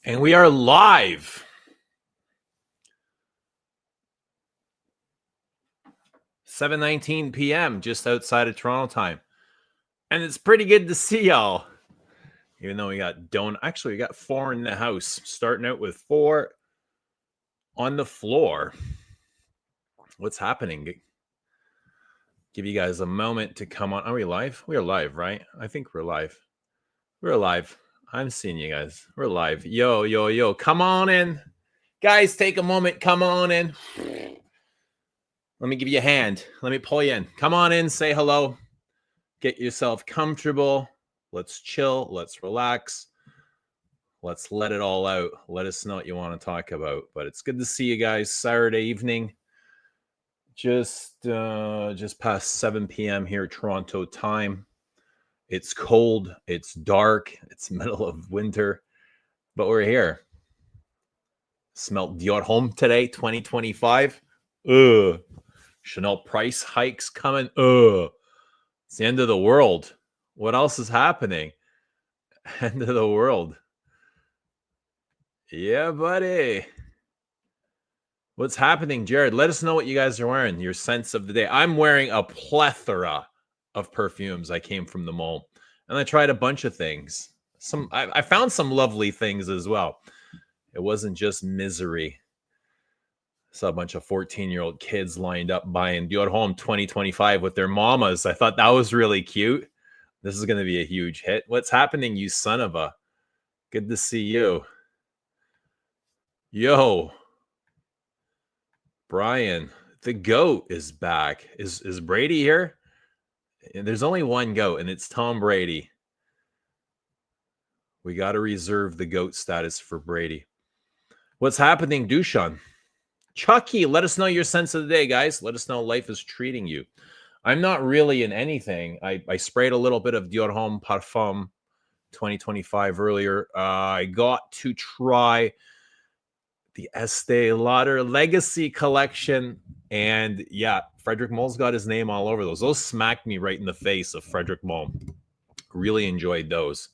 And we are live. 7:19 p.m. just outside of Toronto time. And it's pretty good to see y'all. Even though we got actually we got 4 in the house. Starting out with 4 on the floor. What's happening? Give you guys a moment to come on. Are we live? We are live, right? I think we're live. We're live. I'm seeing you guys. We're live. Yo, yo, yo. Come on in. Guys, take a moment. Come on in. Let me give you a hand. Let me pull you in. Come on in. Say hello. Get yourself comfortable. Let's chill. Let's relax. Let's let it all out. Let us know what you want to talk about. But it's good to see you guys. Saturday evening. Just past 7 p.m. here, Toronto time. It's cold. It's dark. It's middle of winter. But we're here. Smelled Dior Homme today, 2025. Chanel price hikes coming. It's the end of the world. What else is happening? End of the world. Yeah, buddy. What's happening, Jared? Let us know what you guys are wearing. Your sense of the day. I'm wearing a plethora of perfumes. I came from the mall, and I tried a bunch of things. I found some lovely things as well. It wasn't just misery. Saw a bunch of 14-year-old kids lined up buying Dior Homme 2025 with their mamas. I thought that was really cute. This is going to be a huge hit. What's happening, you son of a? Good to see you. Yo. Brian, the GOAT is back. Is Brady here? And there's only one GOAT, and it's Tom Brady. We got to reserve the GOAT status for Brady. What's happening, Dushan? Chucky, let us know your sense of the day, guys. Let us know how life is treating you. I'm not really in anything. I sprayed a little bit of Dior Homme Parfum 2025 earlier. I got to try the Estee Lauder Legacy collection. And yeah, Frederic Malle's got his name all over those. Those smacked me right in the face of Frederic Malle. Really enjoyed those,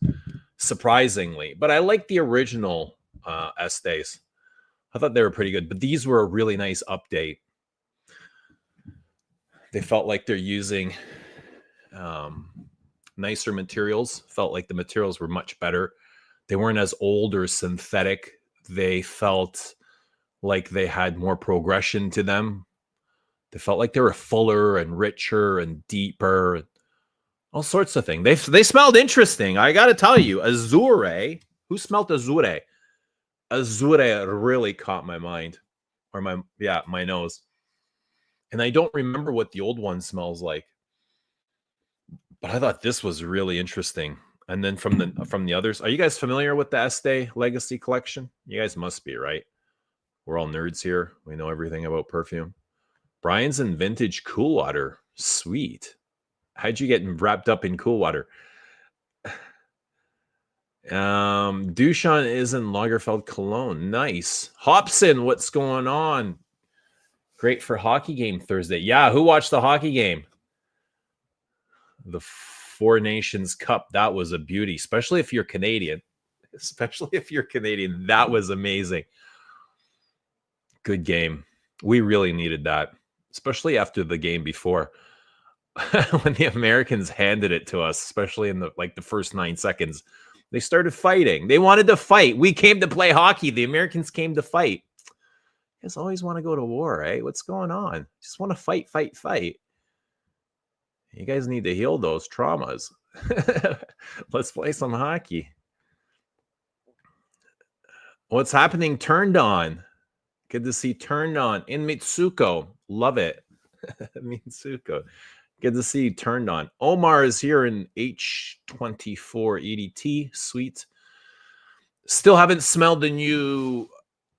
surprisingly. But I like the original Estees. I thought they were pretty good, but these were a really nice update. They felt like they're using nicer materials. Felt like the materials were much better. They weren't as old or synthetic. They felt like they had more progression to them. They felt like they were fuller and richer and deeper. All sorts of things. They smelled interesting. I got to tell you, Azure. Who smelled Azure? Azure really caught my mind, or my nose. And I don't remember what the old one smells like, but I thought this was really interesting. And then from the others, are you guys familiar with the Estee Legacy collection? You guys must be, right? We're all nerds here. We know everything about perfume. Brian's in vintage Cool Water. Sweet. How'd you get wrapped up in Cool Water? Dushan is in Lagerfeld Cologne. Nice. Hobson, what's going on? Great for hockey game Thursday. Yeah, who watched the hockey game? The Four Nations Cup. That was a beauty, especially if you're Canadian. That was amazing. Good game. We really needed that, especially after the game before. When the Americans handed it to us, especially in the first 9 seconds. They started fighting. They wanted to fight. We came to play hockey. The Americans came to fight. You guys always want to go to war, eh? What's going on? Just want to fight, fight, fight. You guys need to heal those traumas. Let's play some hockey. What's happening? Turned On. Good to see Turned On in Mitsuko. Love it. Mitsuko. Good to see you Turned On. Omar is here in H24 EDT. Sweet. Still haven't smelled the new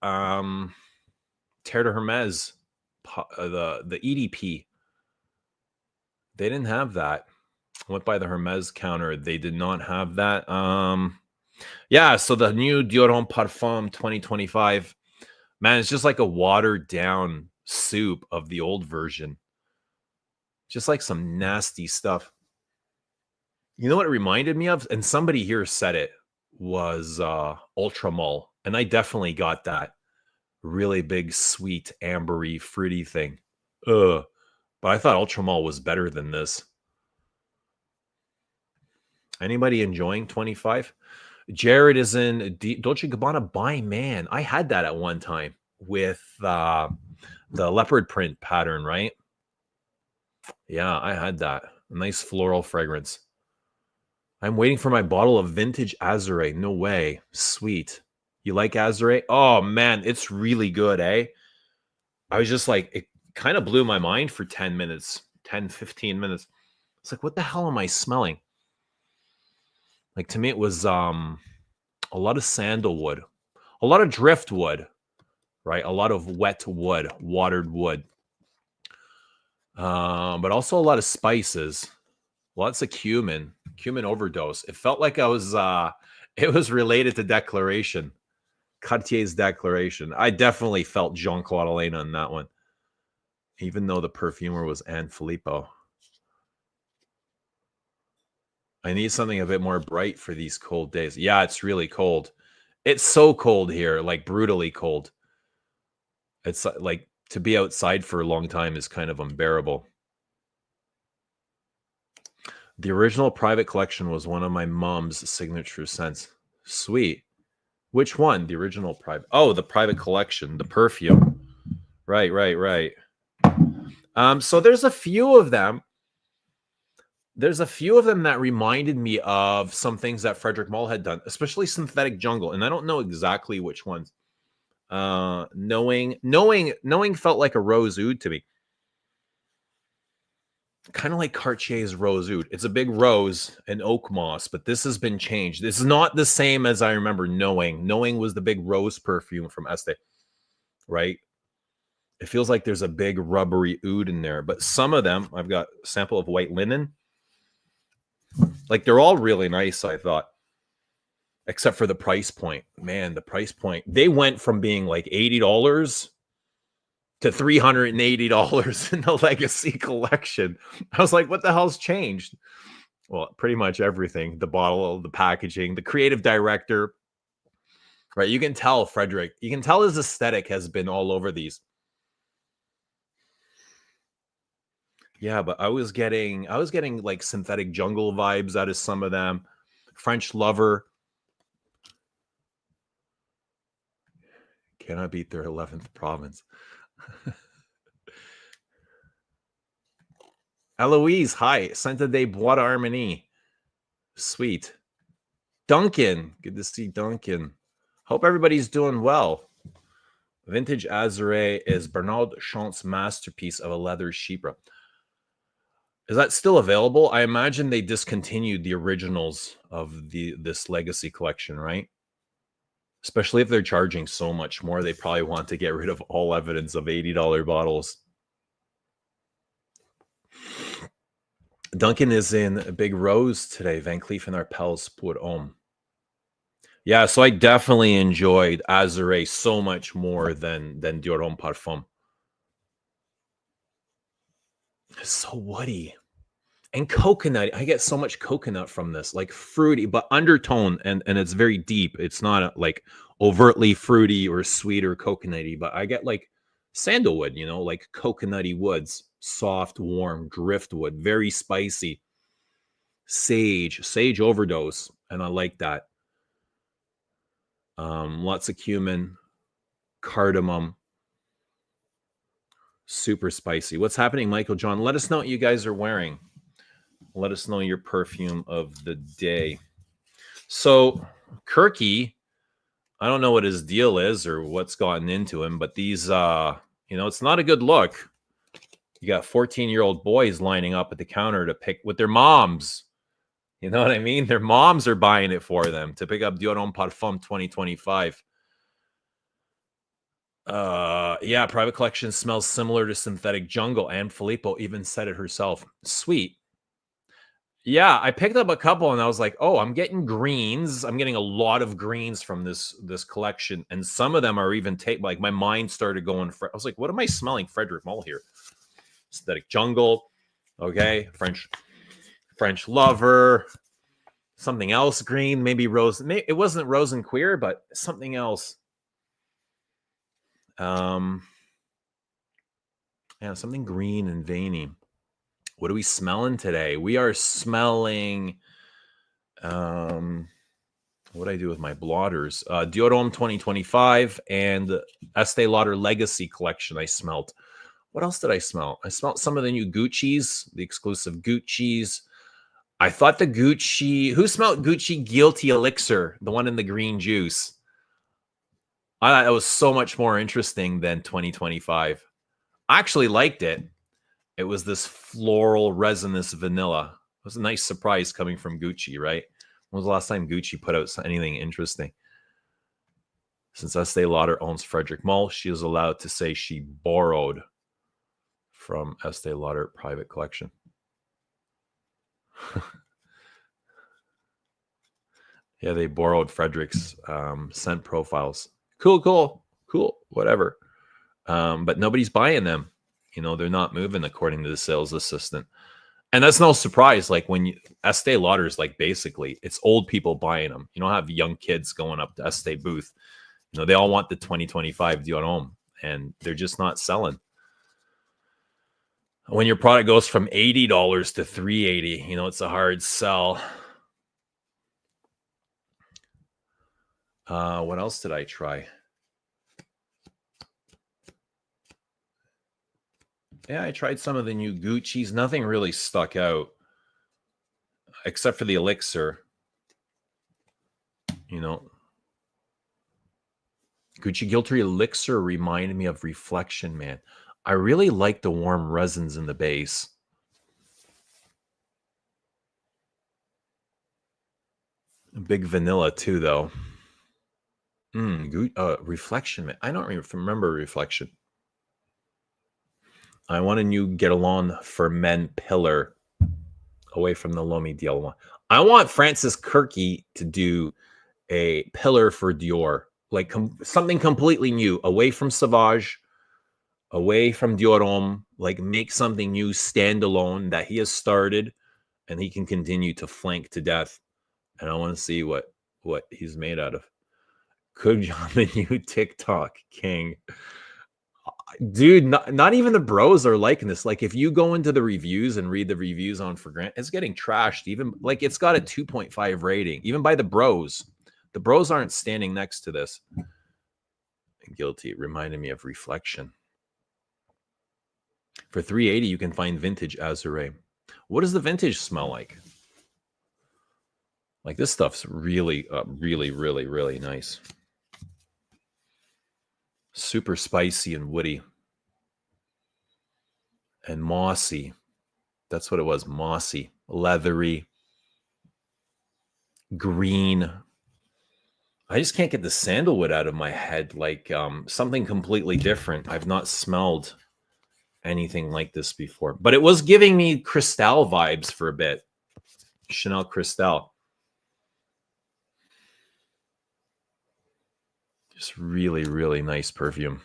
Terre de Hermes, the EDP. They didn't have that. I went by the Hermes counter. They did not have that. Yeah, so the new Dior Homme Parfum 2025. Man, it's just like a watered down soup of the old version. Just like some nasty stuff. You know what it reminded me of? And somebody here said it was Ultra Mall. And I definitely got that really big, sweet, ambery, fruity thing. Ugh. But I thought Ultramall was better than this. Anybody enjoying 25? Jared is in Dolce & Gabbana by Man. I had that at one time with the leopard print pattern, right? Yeah, I had that. A nice floral fragrance. I'm waiting for my bottle of vintage Azure. No way. Sweet. You like Azure? Oh, man, it's really good, eh? I was just like, it kind of blew my mind for 10 minutes, 10, 15 minutes. It's like, what the hell am I smelling? Like, to me, it was a lot of sandalwood, a lot of driftwood, right? A lot of wet wood, watered wood. But also a lot of spices, lots of cumin overdose. It felt like I was, it was related to Declaration, Cartier's Declaration. I definitely felt Jean-Claude Alain on that one, even though the perfumer was Anne Filippo. I need something a bit more bright for these cold days. Yeah, it's really cold. It's so cold here, like brutally cold. It's like to be outside for a long time is kind of unbearable. The original private collection was one of my mom's signature scents. Sweet. Which one? The original private. Oh, the private collection, the perfume. Right. So there's a few of them. There's a few of them that reminded me of some things that Frederic Malle had done, especially Synthetic Jungle, and I don't know exactly which ones. Knowing felt like a rose oud to me, kind of like Cartier's rose oud. It's a big rose and oak moss, but this has been changed. This is not the same as I remember Knowing. Knowing was the big rose perfume from Estee, right? It feels like there's a big rubbery oud in there, but some of them, I've got a sample of white linen. Like, they're all really nice, I thought, except for the price point. Man, the price point. They went from being like $80 to $380 in the Legacy collection. I was like, what the hell's changed? Well, pretty much everything. The bottle, the packaging, the creative director. Right? You can tell Frederic. You can tell his aesthetic has been all over these. Yeah, but I was getting like Synthetic Jungle vibes out of some of them. French Lover. Cannot beat their 11th province. Eloise, hi. Santa de Bois d'Armenie. Sweet. Duncan. Good to see Duncan. Hope everybody's doing well. Vintage Azure is Bernard Chant's masterpiece of a leather chypre. Is that still available? I imagine they discontinued the originals of this Legacy collection, right? Especially if they're charging so much more, they probably want to get rid of all evidence of $80 bottles. Duncan is in Big Rose today. Van Cleef and Arpels pour Homme. Yeah, so I definitely enjoyed Azure so much more than Dior Homme Parfum. It's so woody. And coconut. I get so much coconut from this, like fruity, but undertone, and it's very deep. It's not like overtly fruity or sweet or coconutty, but I get like sandalwood, like coconutty woods, soft, warm, driftwood, very spicy. Sage overdose, and I like that. Lots of cumin, cardamom, super spicy. What's happening, Michael John? Let us know what you guys are wearing. Let us know your perfume of the day. So Kirky, I don't know what his deal is or what's gotten into him, but these, it's not a good look. You got 14-year-old boys lining up at the counter to pick with their moms. You know what I mean? Their moms are buying it for them to pick up Dior Homme Parfum 2025. Yeah, private collection smells similar to Synthetic Jungle. Anne Filippo even said it herself. Sweet. Yeah, I picked up a couple and I was like, oh, I'm getting greens. I'm getting a lot of greens from this collection. And some of them are even like my mind started going. I was like, what am I smelling? Frederic Malle here. Synthetic Jungle. Okay. French Lover. Something else green. Maybe rose. It wasn't Rose and Queer, but something else. Yeah, something green and veiny. What are we smelling today? We are smelling, what do I do with my blotters? Dior Homme 2025 and Estee Lauder Legacy collection I smelled. What else did I smell? I smelled some of the new Gucci's, the exclusive Gucci's. I thought the Gucci, who smelled Gucci Guilty Elixir, the one in the green juice? I thought it was so much more interesting than 2025. I actually liked it. It was this floral resinous vanilla. It was a nice surprise coming from Gucci, right? When was the last time Gucci put out anything interesting? Since Estee Lauder owns Frederic Malle, she is allowed to say she borrowed from Estee Lauder private collection. Yeah, they borrowed Frederick's scent profiles. Cool, whatever. But nobody's buying them. You know, they're not moving according to the sales assistant. And that's no surprise. Like when Estee Lauder is like basically it's old people buying them. You don't have young kids going up to Estee booth. You know, they all want the 2025 Dior Homme and they're just not selling. When your product goes from $80 to $380, you know, it's a hard sell. What else did I try? Yeah, I tried some of the new Gucci's. Nothing really stuck out except for the Elixir. You know, Gucci Guilty Elixir reminded me of Reflection, man. I really like the warm resins in the base. Big vanilla too, though. Reflection, man. I don't remember Reflection. I want a new Guerlain for Men pillar away from the L'Homme Dior. I want Francis Kirkys to do a pillar for Dior, like something completely new, away from Sauvage, away from Dior Homme, like make something new, standalone that he has started and he can continue to flank to death. And I want to see what he's made out of. Could John the new TikTok king? Dude, not even the bros are liking this. Like if you go into the reviews and read the reviews on For Grant, it's getting trashed. Even like it's got a 2.5 rating, even by the bros. The bros aren't standing next to this. Guilty. It reminded me of Reflection. For $380, you can find vintage Azure. What does the vintage smell like? Like this stuff's really, really nice. Super spicy and woody. And mossy. That's what it was. Mossy. Leathery. Green. I just can't get the sandalwood out of my head. Like something completely different. I've not smelled anything like this before. But it was giving me Cristal vibes for a bit. Chanel Cristal. Just really nice perfume.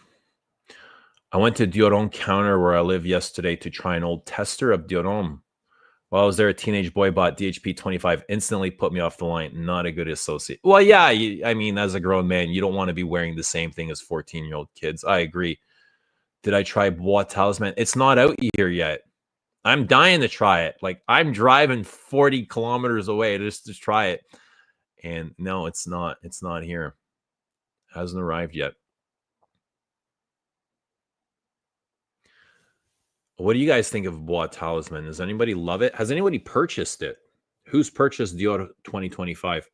I went to Dior Homme counter where I live yesterday to try an old tester of Dior Homme. While I was there, a teenage boy bought DHP 25, instantly put me off the line. Not a good associate. Well, yeah, I mean, as a grown man, you don't want to be wearing the same thing as 14-year-old kids. I agree. Did I try Bois Talisman? It's not out here yet. I'm dying to try it. Like, I'm driving 40 kilometers away just to try it. And no, it's not. It's not here. Hasn't arrived yet. What do you guys think of Bois Talisman? Does anybody love it? Has anybody purchased it? Who's purchased Dior 2025?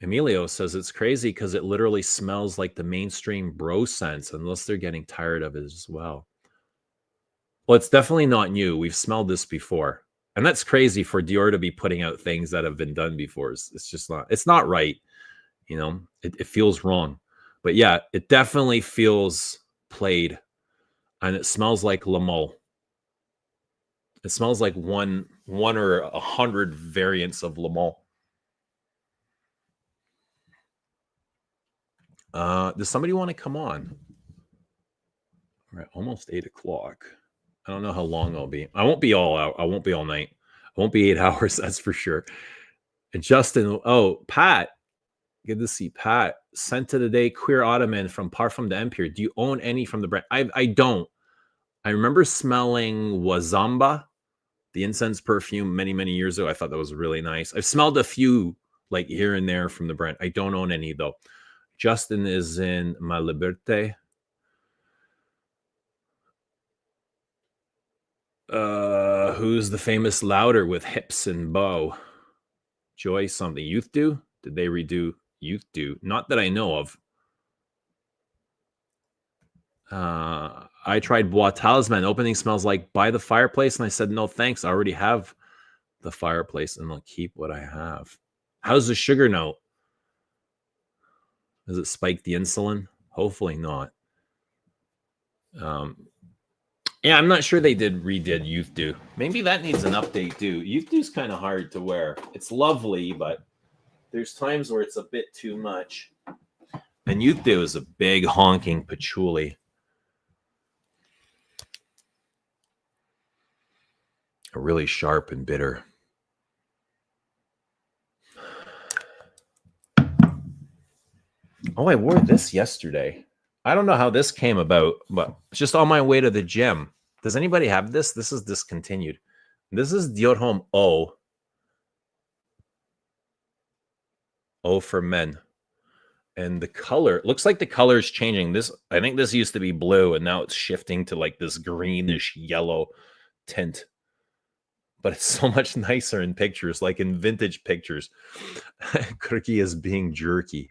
Emilio says it's crazy because it literally smells like the mainstream bro scents, unless they're getting tired of it as well. Well, it's definitely not new. We've smelled this before. And that's crazy for Dior to be putting out things that have been done before. It's just not, it's not right. You know, it feels wrong. But yeah, it definitely feels played. And it smells like Le Male. It smells like one or 100 variants of Le Male. Does somebody want to come on? All right, almost 8 o'clock. I don't know how long I'll be. I won't be all out. I won't be all night. I won't be 8 hours, that's for sure. And Justin, oh, Pat. Good to see Pat. Scent of the Day Queer Ottoman from Parfum d'Empire. Do you own any from the brand? I don't. I remember smelling Wazamba, the incense perfume, many years ago. I thought that was really nice. I've smelled a few like here and there from the brand. I don't own any though. Justin is in Ma Liberté. Who's the famous Lauder with hips and bow? Joy something. Youth Do? Did they redo Youth Do? Not that I know of. I tried Bois Talisman. Opening smells like by the fireplace, and I said no thanks. I already have the fireplace, and I'll keep what I have. How's the sugar note? Does it spike the insulin? Hopefully not. Yeah, I'm not sure they redid Youth Do. Maybe that needs an update too. Youth Do is kind of hard to wear. It's lovely, but there's times where it's a bit too much. And Youth Do is a big honking patchouli. Really sharp and bitter. Oh, I wore this yesterday. I don't know how this came about, but it's just on my way to the gym. Does anybody have this? This is discontinued. This is Dior Homme O. O for men. And the color, looks like the color is changing. I think this used to be blue, and now it's shifting to like this greenish yellow tint. But it's so much nicer in pictures, like in vintage pictures. Kirky is being jerky.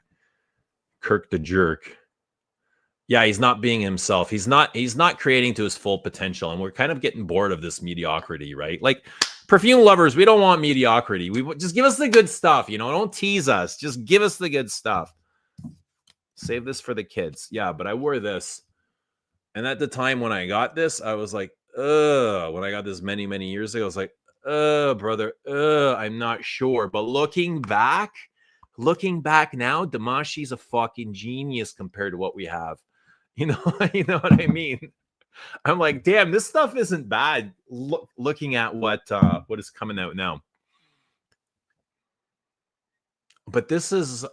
Kirk the jerk. Yeah, he's not being himself. He's not creating to his full potential. And we're kind of getting bored of this mediocrity, right? Like perfume lovers, we don't want mediocrity. We just give us the good stuff, don't tease us. Just give us the good stuff. Save this for the kids. Yeah, but I wore this. And at the time when I got this, I was like, when I got this many years ago, I was like, brother, I'm not sure. But looking back now, Damashi's a fucking genius compared to what we have. You know what I mean? I'm like, damn, this stuff isn't bad. Looking at what is coming out now. But this is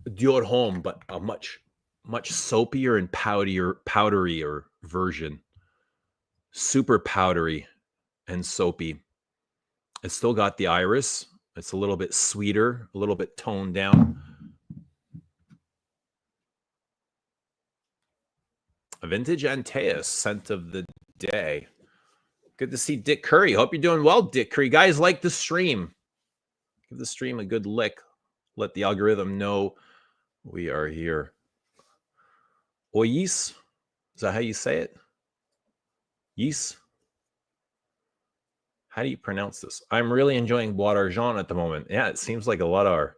Dior Homme, but a much soapier and powderier version. Super powdery and soapy. It's still got the iris. It's a little bit sweeter, a little bit toned down. A vintage Antaeus, scent of the day. Good to see Dick Curry. Hope you're doing well, Dick Curry. Guys, like the stream. Give the stream a good lick. Let the algorithm know we are here. Oyis, is that how you say it? Yes. How do you pronounce this? I'm really enjoying Bois d'Argent at the moment. Yeah, it seems like a lot are.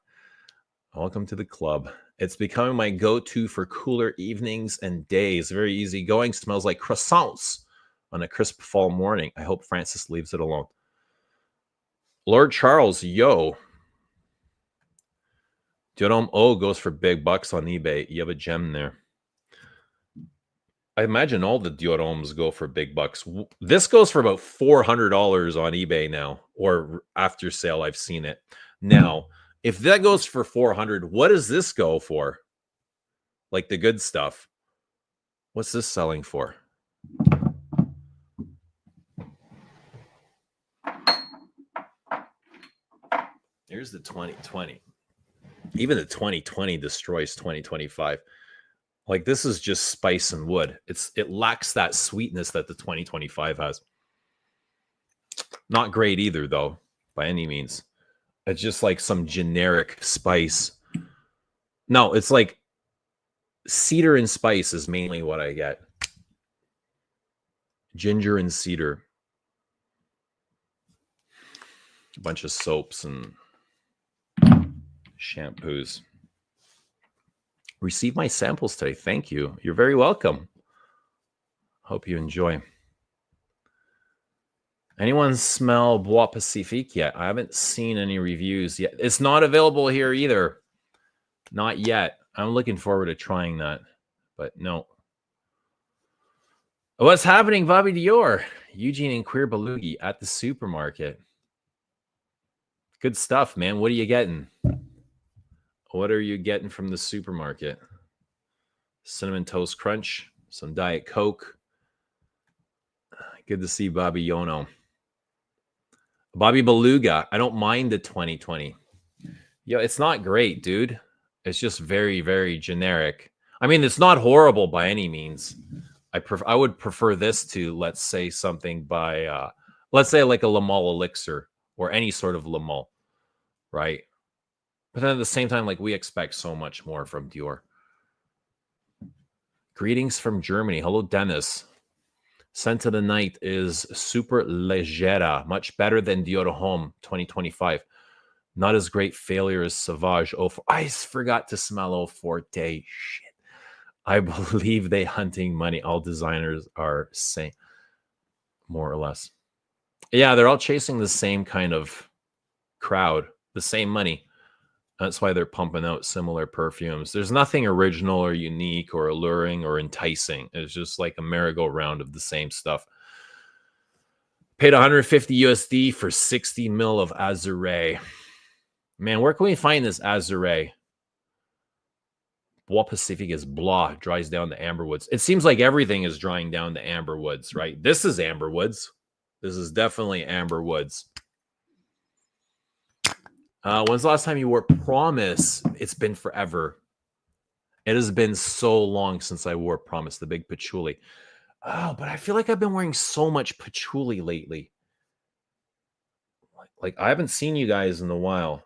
Welcome to the club. It's becoming my go-to for cooler evenings and days. Very easy going. Smells like croissants on a crisp fall morning. I hope Francis leaves it alone. Lord Charles, yo. Dior Homme O goes for big bucks on eBay. You have a gem there. I imagine all the Dior Hommes go for big bucks. This goes for about $400 on eBay now, or after sale. I've seen it. Now, if that goes for $400, what does this go for? Like the good stuff. What's this selling for? Here's the 2020. Even the 2020 destroys 2025. Like this is just spice and wood. It lacks that sweetness that the 2025 has. Not great either, though, by any means. It's just like some generic spice. No, it's like cedar and spice is mainly what I get. Ginger and cedar. A bunch of soaps and shampoos. Receive my samples today. Thank you. You're very welcome. Hope you enjoy. Anyone smell Bois Pacifique yet? I haven't seen any reviews yet. It's not available here either. Not yet. I'm looking forward to trying that, but no. What's happening, Bobby Dior? Eugene and Queer Belugi at the supermarket. Good stuff, man. What are you getting? What are you getting from the supermarket? Cinnamon Toast Crunch, some Diet Coke. Good to see Bobby Yono. Bobby Beluga, I don't mind the 2020. Yo, it's not great, dude. It's just very, very generic. I mean, it's not horrible by any means. I would prefer this to, let's say, something by, let's say like a Le Malle Elixir or any sort of Le Malle, right? But then at the same time, like we expect so much more from Dior. Greetings from Germany. Hello, Dennis. Scent of the night is Super Leggera, much better than Dior Homme 2025. Not as great failure as Sauvage. I forgot to smell Eau Forte. Shit. I believe they hunting money. All designers are same, more or less. Yeah, they're all chasing the same kind of crowd, the same money. That's why they're pumping out similar perfumes. There's nothing original or unique or alluring or enticing. It's just like a merry-go-round of the same stuff. Paid 150 USD for 60 mil of Azure. Man, where can we find this Azure? Bois Pacific is blah, dries down to amber woods. It seems like everything is drying down to amber woods, right? This is amber woods. This is definitely amber woods. When's the last time you wore Promise? It's been forever. It has been so long since I wore Promise, the big patchouli. Oh, but I feel like I've been wearing so much patchouli lately. Like I haven't seen you guys in a while.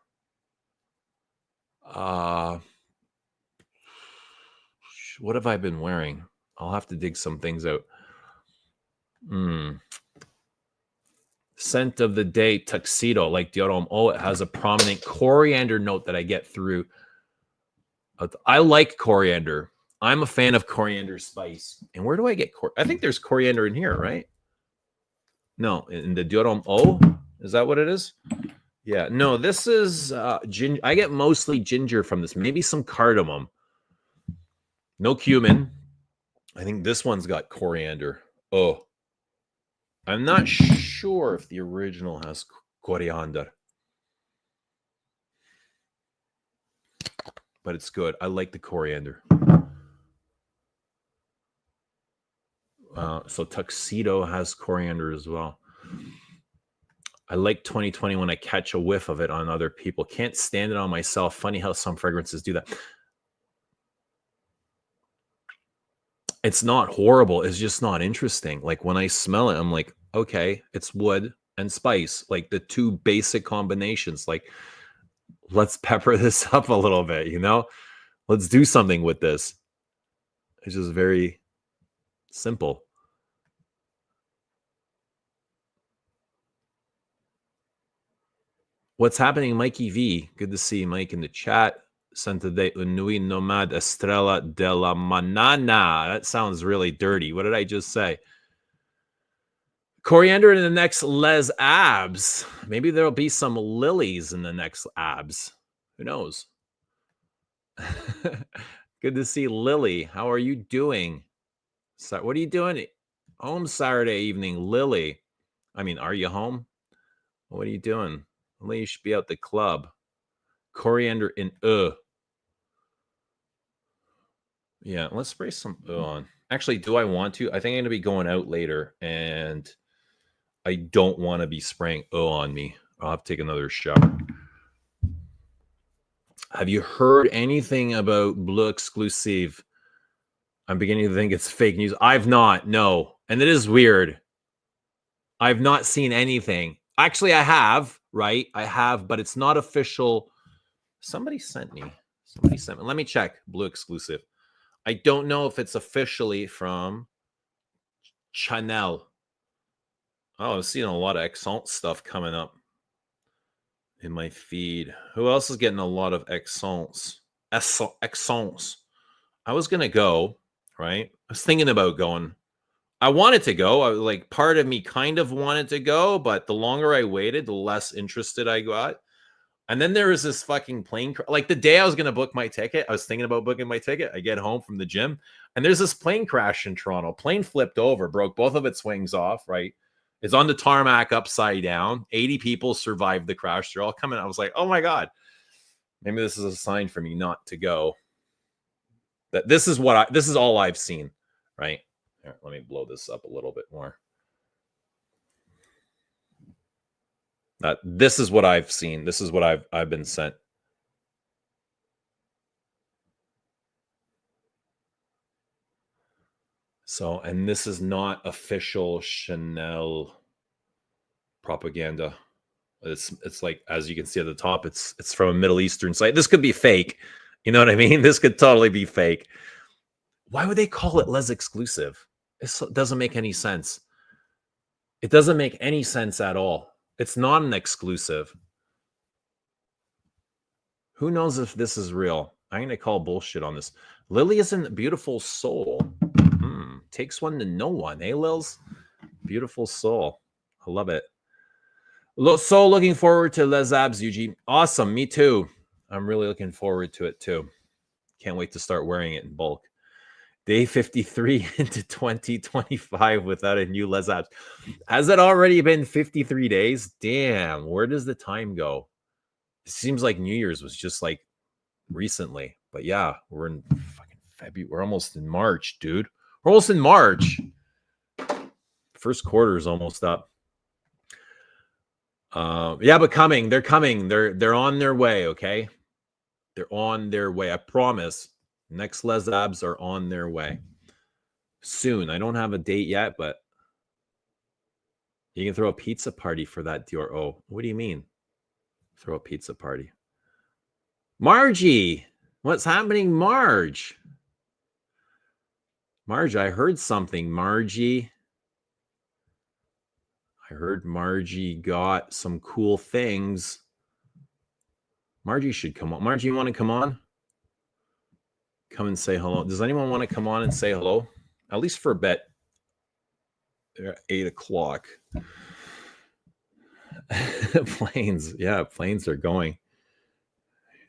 What have I been wearing? I'll have to dig some things out. Scent of the day, Tuxedo, like Dior Homme. Oh, it has a prominent coriander note that I get through. I like coriander. I'm a fan of coriander spice. And where do I get I think there's coriander in here, right? No, in the Dior Homme. Oh, is that what it is? Yeah, no, this is ginger. I get mostly ginger from this. Maybe some cardamom. No cumin. I think this one's got coriander. Oh, I'm not sure if the original has coriander, but it's good. I like the coriander. So Tuxedo has coriander as well. I like 2020 when I catch a whiff of it on other people. Can't stand it on myself. Funny how some fragrances do that. It's not horrible. It's just not interesting. Like when I smell it, I'm like, okay, it's wood and spice, like the two basic combinations. Like, let's pepper this up a little bit, you know? Let's do something with this. It's just very simple. What's happening, Mikey V? Good to see Mike in the chat. Santa de Unui Nomad Estrella de la Manana. That sounds really dirty. What did I just say? Coriander in the next Les Abs. Maybe there'll be some lilies in the next abs. Who knows? Good to see Lily. How are you doing? So, what are you doing home Saturday evening, Lily? I mean, are you home? What are you doing? Lily, you should be out the club. Coriander in Yeah, let's spray some on. Actually, do I want to? I think I'm going to be going out later, and I don't want to be spraying on me. I'll have to take another shower. Have you heard anything about Les Exclusifs? I'm beginning to think it's fake news. I've not, no. And it is weird. I've not seen anything. Actually, I have, right? I have, but it's not official. Somebody sent me. Let me check. Les Exclusifs. I don't know if it's officially from Chanel. Oh, I'm seeing a lot of Excellent stuff coming up in my feed. Who else is getting a lot of Excellents? Excellents. I was going to go, right? I was thinking about going. I wanted to go. I was like, part of me kind of wanted to go, but the longer I waited, the less interested I got. And then there was this fucking plane. Like the day I was going to book my ticket, I was thinking about booking my ticket. I get home from the gym and there's this plane crash in Toronto. Plane flipped over, broke both of its wings off, right? It's on the tarmac upside down. 80 people survived the crash. They're all coming. I was like, oh my God. Maybe this is a sign for me not to go. That this is all I've seen, right? Here, let me blow this up a little bit more. This is what I've seen. This is what I've been sent. So, and this is not official Chanel propaganda. It's like, as you can see at the top, it's from a Middle Eastern site. This could be fake. You know what I mean? This could totally be fake. Why would they call it Les Exclusifs? It doesn't make any sense. It doesn't make any sense at all. It's not an exclusive. Who knows if this is real? I'm going to call bullshit on this. Lily isn't a beautiful soul. Takes one to know one. Hey, Lils? Beautiful soul. I love it. So looking forward to Les Abs, Eugene. Awesome. Me too. I'm really looking forward to it too. Can't wait to start wearing it in bulk. Day 53 into 2025 without a new Les Abs. Has it already been 53 days? Damn. Where does the time go? It seems like New Year's was just like recently. But yeah, we're in fucking February. We're almost in March, dude. We're almost in March. First quarter is almost up. Yeah, but coming. They're coming. They're on their way, okay? They're on their way. I promise. Next Les Abs are on their way. Soon. I don't have a date yet, but you can throw a pizza party for that Dior. Oh, what do you mean? Throw a pizza party. Margie! What's happening, Marge? Marge, I heard something. Margie. I heard Margie got some cool things. Margie should come on. Margie, you want to come on? Come and say hello. Does anyone want to come on and say hello? At least for a bit. They're at 8 o'clock. Planes. Yeah, planes are going.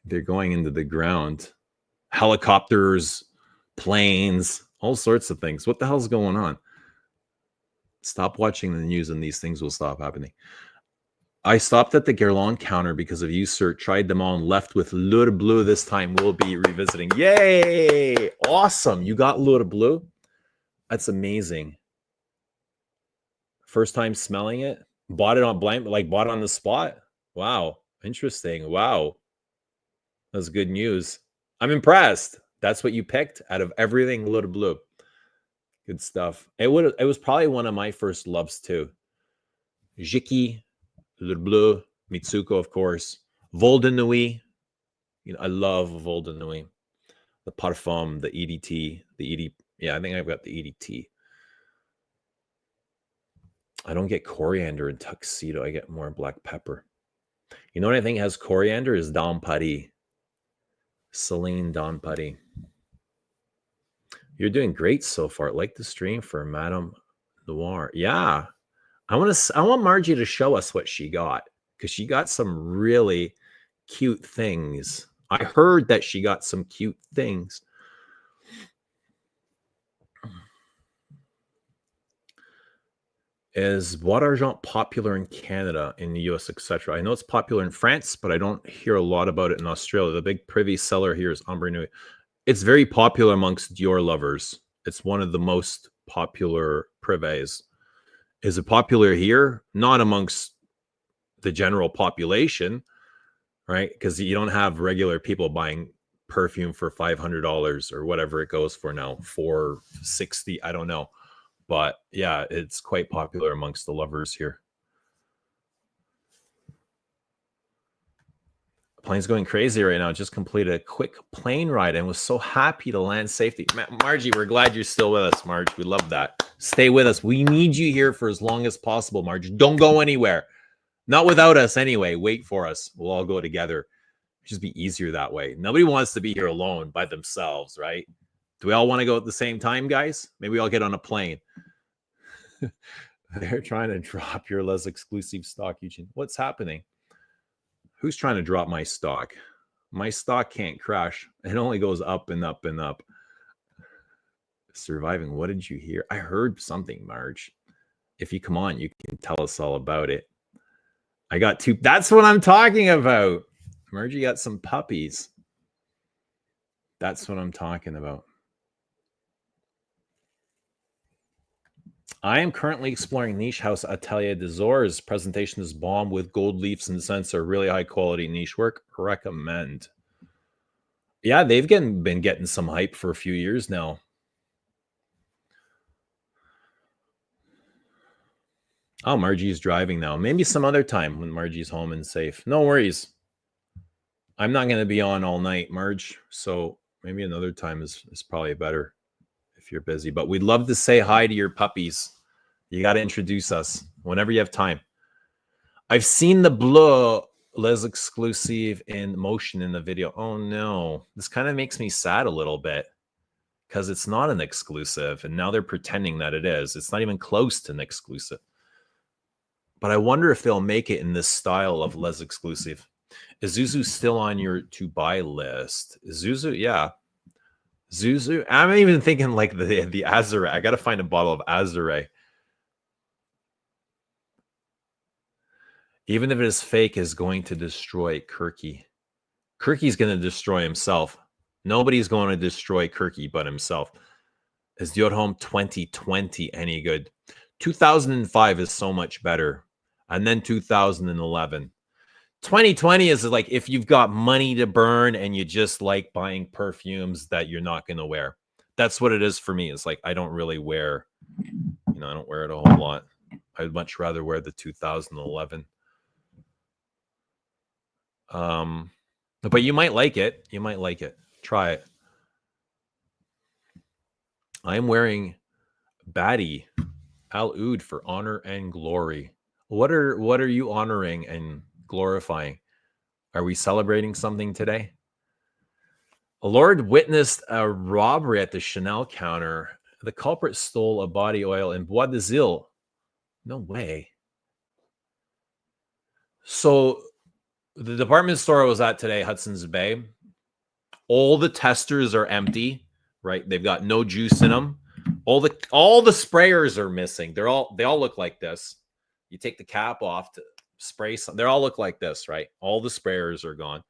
They're going into the ground. Helicopters, planes, all sorts of things. What the hell's going on? Stop watching the news and these things will stop happening. I stopped at the Guerlain counter because of you, sir. Tried them all and left with Allure Bleu this time. We'll be revisiting. Yay! Awesome. You got Allure Bleu? That's amazing. First time smelling it? Bought it on blank, like bought it on the spot? Wow. Interesting. Wow. That's good news. I'm impressed. That's what you picked out of everything, Allure Bleu. Good stuff. It was probably one of my first loves too. Jiki, Allure Bleu, Mitsuko, of course. Vol de Nuit. You know, I love Vol de Nuit. The Parfum, the EDT, the ED. Yeah, I think I've got the EDT. I don't get coriander in tuxedo. I get more black pepper. You know what I think has coriander is Dom Paris. Celine Don Paris. You're doing great so far. Like the stream for Madame Noir. Yeah. I want Margie to show us what she got, because she got some really cute things. I heard that she got some cute things. Is Bois d'Argent popular in Canada, in the US, etc.? I know it's popular in France, but I don't hear a lot about it in Australia. The big privy seller here is Ambre Nuit. It's very popular amongst Dior lovers. It's one of the most popular privés. Is it popular here? Not amongst the general population, right? Because you don't have regular people buying perfume for $500 or whatever it goes for now, $460. I don't know. But yeah, it's quite popular amongst the lovers here. Plane's going crazy right now. Just completed a quick plane ride and was so happy to land safely. Margie, we're glad you're still with us, Marge. We love that. Stay with us. We need you here for as long as possible, Marge. Don't go anywhere. Not without us anyway. Wait for us. We'll all go together. It'll just be easier that way. Nobody wants to be here alone by themselves, right? Do we all want to go at the same time, guys? Maybe we all get on a plane. They're trying to drop your Les Exclusive stock, Eugene. What's happening? Who's trying to drop my stock? My stock can't crash. It only goes up and up and up. Surviving. What did you hear? I heard something, Marge. If you come on, you can tell us all about it. I got two. That's what I'm talking about. Margie got some puppies. That's what I'm talking about. I am currently exploring Niche House Atelier des Ors. Presentation is bomb with gold leaves and scents, really high quality niche work. Recommend. Yeah, they've been getting some hype for a few years now. Oh, Margie's driving now. Maybe some other time when Margie's home and safe. No worries. I'm not going to be on all night, Marge. So maybe another time is probably better if you're busy. But we'd love to say hi to your puppies. You got to introduce us whenever you have time. I've seen the Bleu Les Exclusifs in motion in the video. Oh, no. This kind of makes me sad a little bit because it's not an exclusive. And now they're pretending that it is. It's not even close to an exclusive. But I wonder if they'll make it in this style of Les Exclusifs. Is Zuzu still on your to buy list? Zuzu, yeah. Zuzu. I'm even thinking like the Azure. I got to find a bottle of Azure. Even if it is fake, is going to destroy Kirky. Kirky's going to destroy himself. Nobody's going to destroy Kirky but himself. Is Dior Homme 2020 any good? 2005 is so much better. And then 2011. 2020 is like if you've got money to burn and you just like buying perfumes that you're not going to wear. That's what it is for me. It's like I don't really wear, I don't wear it a whole lot. I'd much rather wear the 2011. But you might like it. You might like it. Try it. I'm wearing Batty Al Oud for honor and glory. What are you honoring and glorifying? Are we celebrating something today? A lord witnessed a robbery at the Chanel counter. The culprit stole a body oil in Bois d'Azil. No way. So the department store I was at today, Hudson's Bay, all the testers are empty, right? They've got no juice in them. All the sprayers are missing. They all look like this. You take the cap off to spray some. They all look like this, right? All the sprayers are gone.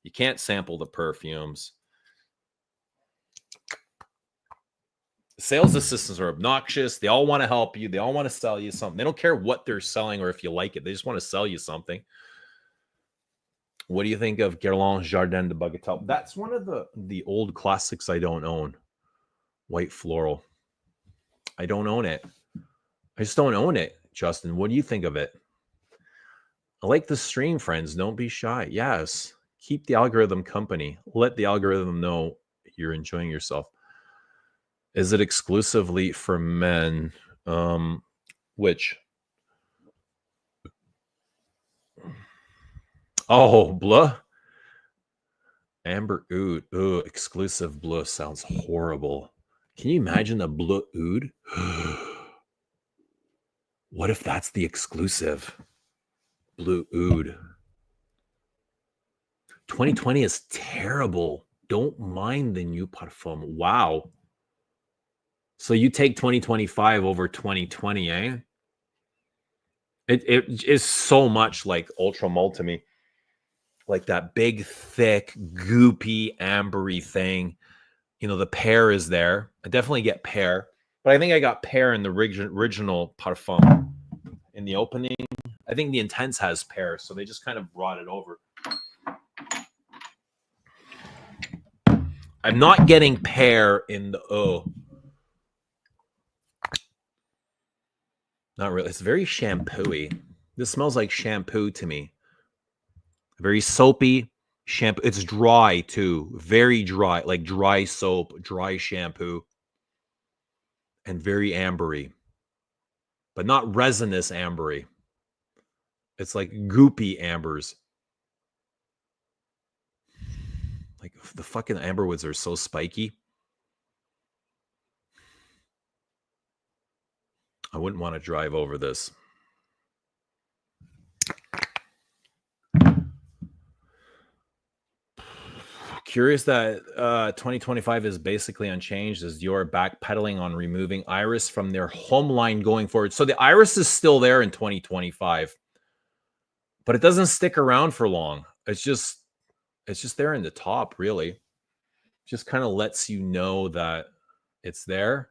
You can't sample the perfumes. Sales assistants are obnoxious. They all want to help you. They all want to sell you something. They don't care what they're selling or if you like it. They just want to sell you something. What do you think of Guerlain Jardin de Bagatelle? That's one of the old classics I don't own. White floral. I don't own it. I just don't own it. Justin, what do you think of it? I like the stream, friends. Don't be shy. Yes. Keep the algorithm company. Let the algorithm know you're enjoying yourself. Is it exclusively for men? Which? Oh, Bleu. Amber Oud. Oh, exclusive Bleu sounds horrible. Can you imagine a Bleu Oud? What if that's the exclusive? Bleu Oud. 2020 is terrible. Don't mind the new parfum. Wow. So you take 2025 over 2020, eh? It is so much like Ultra Malt to me. Like that big, thick, goopy, ambery thing. The pear is there. I definitely get pear. But I think I got pear in the original parfum. In the opening, I think the Intense has pear. So they just kind of brought it over. I'm not getting pear in the Not really. It's very shampoo-y. This smells like shampoo to me. Very soapy shampoo. It's dry too. Very dry, like dry soap, dry shampoo. And very ambery. But not resinous ambery. It's like goopy ambers. Like the fucking amberwoods are so spiky. I wouldn't want to drive over this. Curious that 2025 is basically unchanged as Dior backpedaling on removing Iris from their home line going forward. So the Iris is still there in 2025, but it doesn't stick around for long. It's just It's just there in the top, really. Just kind of lets you know that it's there.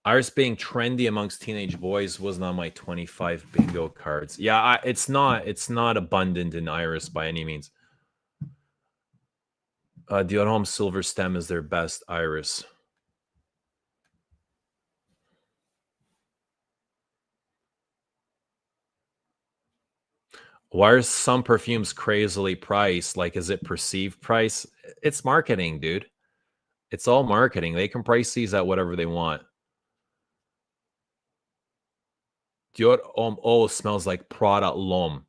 Iris being trendy amongst teenage boys wasn't on my 25 bingo cards. Yeah, it's not abundant in Iris by any means. Dior Homme Silver Stem is their best Iris. Why are some perfumes crazily priced? Like, is it perceived price? It's marketing, dude. It's all marketing. They can price these at whatever they want. Dior Homme Eau smells like Prada L'Homme.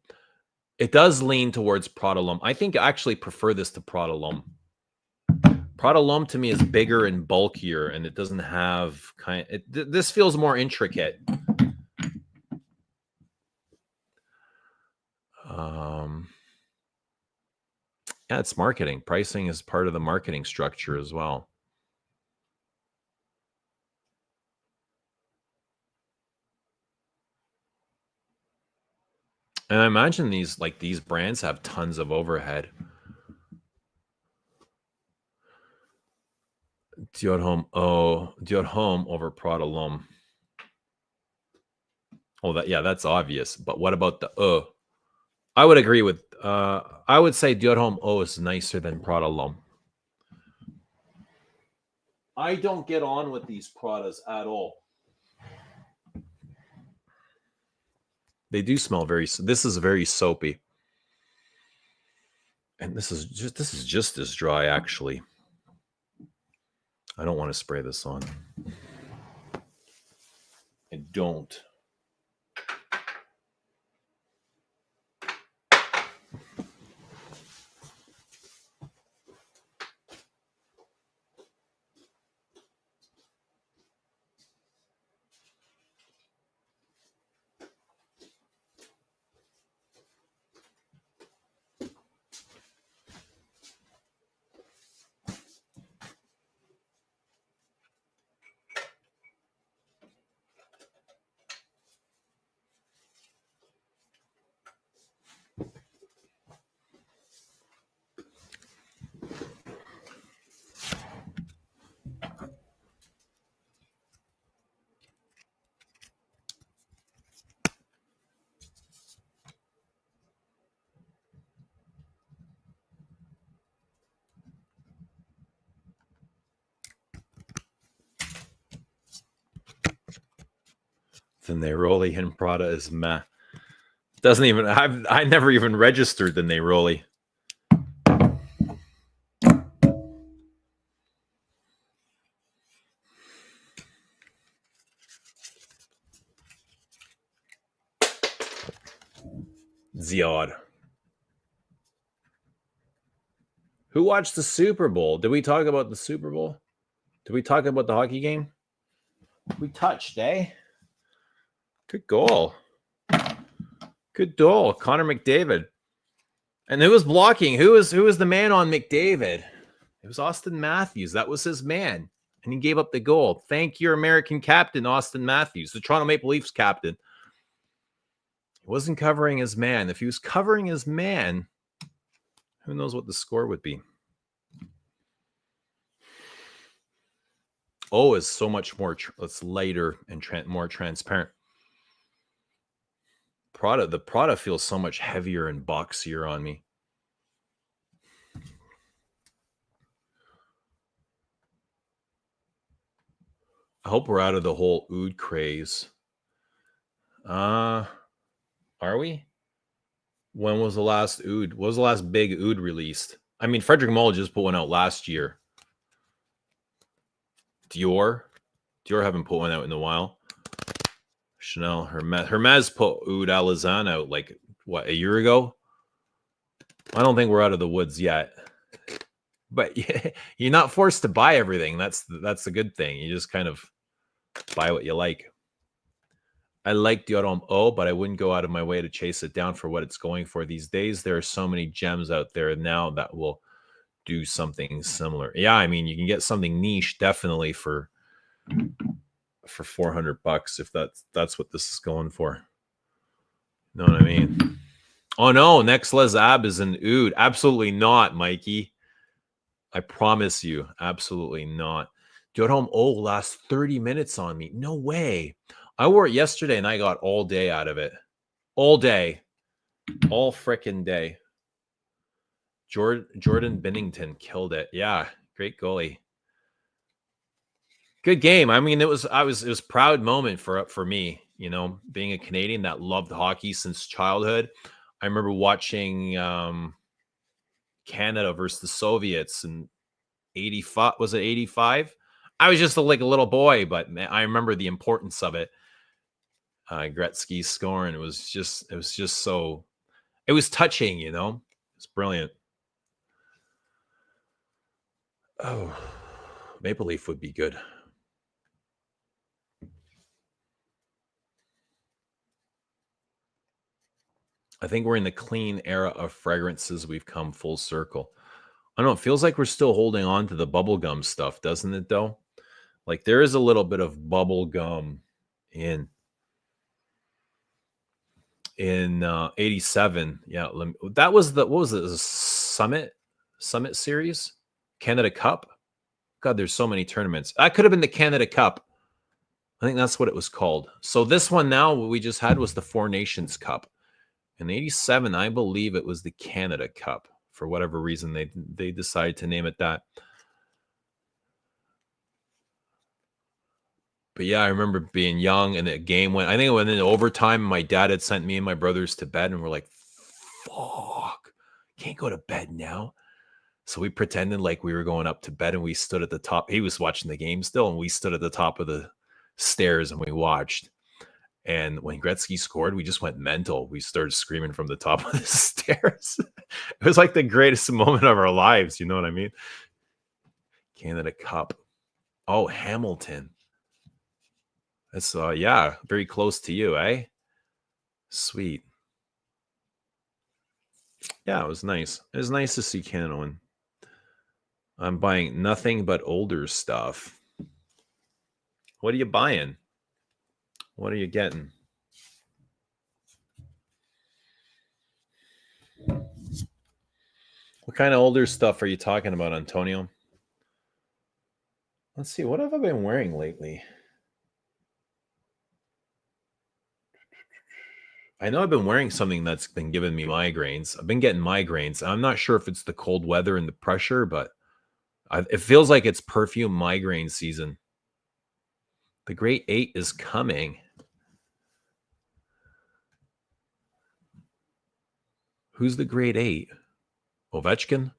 It does lean towards Prada L'Homme. I think I actually prefer this to Prada L'Homme. Prada L'Homme to me is bigger and bulkier, and it doesn't have this feels more intricate. Yeah, it's marketing. Pricing is part of the marketing structure as well. And I imagine these brands have tons of overhead. Dior Homme over Prada L'Homme. Oh, that's obvious. But what about the I would agree with I would say Dior Homme Eau is nicer than Prada L'Homme. I don't get on with these Pradas at all. They do smell this is very soapy. And this is just as dry, actually. I don't want to spray this on. I don't. The Neroli in Prada is meh. Doesn't even I never even registered the Neroli. Ziad. Who watched the Super Bowl? Did we talk about the Super Bowl? Did we talk about the hockey game? We touched, eh? Good goal. Good goal. Connor McDavid. And who was blocking? Who was the man on McDavid? It was Austin Matthews. That was his man. And he gave up the goal. Thank your American captain, Austin Matthews, the Toronto Maple Leafs captain. He wasn't covering his man. If he was covering his man, who knows what the score would be? Oh, is so much more. It's lighter and more transparent. The Prada feels so much heavier and boxier on me. I hope we're out of the whole oud craze. Are we? When was the last oud? What was the last big oud released? I mean, Frederic Malle just put one out last year. Dior haven't put one out in a while. Chanel, Hermes put Oud Alizan out like what, a year ago? I don't think we're out of the woods yet. But you're not forced to buy everything. That's the good thing. You just kind of buy what you like. I like Dior Homme Eau, but I wouldn't go out of my way to chase it down for what it's going for these days. There are so many gems out there now that will do something similar. Yeah, I mean, you can get something niche definitely for $400 if that's what this is going for. Know what I mean? Oh no, next Les Ab is an Oud. Absolutely not, Mikey. I promise you, absolutely not. Dior Homme lasts 30 minutes on me. No way. I wore it yesterday and I got all day out of it. All day. All frickin' day. Jordan Binnington killed it. Yeah, great goalie. Good game. I mean, it was a proud moment for me, you know, being a Canadian that loved hockey since childhood. I remember watching Canada versus the Soviets in 85. Was it 85? I was just like a little boy, but man, I remember the importance of it. Gretzky scoring. It was just so, it was touching, you know. It's brilliant. Oh, Maple Leaf would be good. I think we're in the clean era of fragrances. We've come full circle. I don't know. It feels like we're still holding on to the bubblegum stuff, doesn't it, though? Like there is a little bit of bubblegum in 87. Yeah, that was what was it? The Summit series, Canada Cup. God, there's so many tournaments. That could have been the Canada Cup. I think that's what it was called. So this one now, what we just had was the Four Nations Cup. In 87, I believe it was the Canada Cup. For whatever reason, they decided to name it that. But yeah, I remember being young and the game went, I think it went into overtime. My dad had sent me and my brothers to bed and we're like, fuck, can't go to bed now. So we pretended like we were going up to bed and we stood at the top. He was watching the game still, and we stood at the top of the stairs and we watched. And when Gretzky scored, we just went mental. We started screaming from the top of the stairs. It was like the greatest moment of our lives. You know what I mean? Canada Cup. Oh, Hamilton. That's yeah, very close to you, eh? Sweet. Yeah, it was nice. It was nice to see Canada win. I'm buying nothing but older stuff. What are you buying? What are you getting? What kind of older stuff are you talking about, Antonio? Let's see. What have I been wearing lately? I know I've been wearing something that's been giving me migraines. I've been getting migraines. I'm not sure if it's the cold weather and the pressure, but it feels like it's perfume migraine season. The Great 8 is coming. Who's the Great 8? Ovechkin?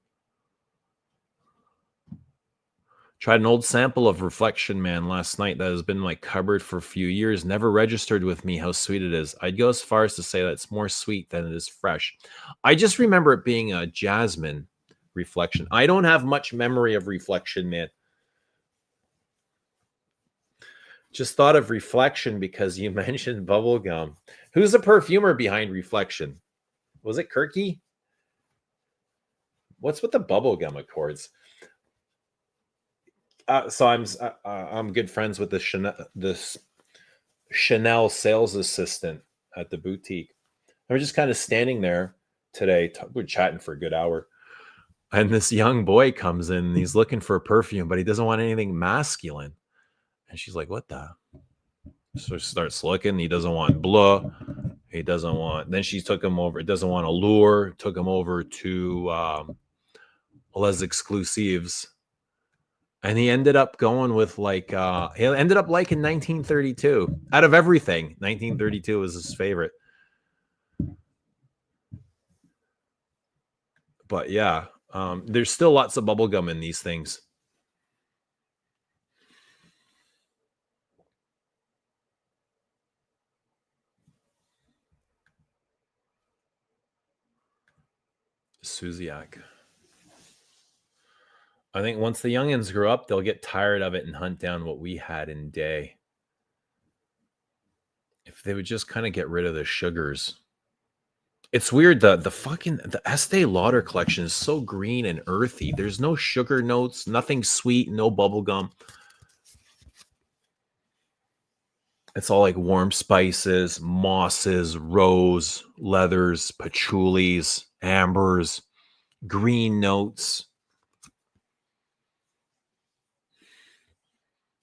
Tried an old sample of Reflection Man last night that has been in my cupboard for a few years. Never registered with me how sweet it is. I'd go as far as to say that it's more sweet than it is fresh. I just remember it being a jasmine Reflection. I don't have much memory of Reflection Man. Just thought of Reflection because you mentioned bubblegum. Who's the perfumer behind Reflection? Was it Kirkys? What's with the bubblegum accords? So I'm good friends with this Chanel sales assistant at the boutique. We're just kind of standing there today. We're chatting for a good hour. And this young boy comes in and he's looking for a perfume, but he doesn't want anything masculine. And she's like, what the? So she starts looking. He doesn't want Bleu. He doesn't want. Then she took him over. It doesn't want Allure. Took him over to Les Exclusifs. And he ended up going with like, he ended up liking 1932. Out of everything, 1932 was his favorite. But yeah, there's still lots of bubblegum in these things. Suziak. I think once the youngins grow up, they'll get tired of it and hunt down what we had in day. If they would just kind of get rid of the sugars. It's weird, the Estee Lauder collection is so green and earthy. There's no sugar notes, nothing sweet, no bubble gum. It's all like warm spices, mosses, rose, leathers, patchoulis, ambers, green notes.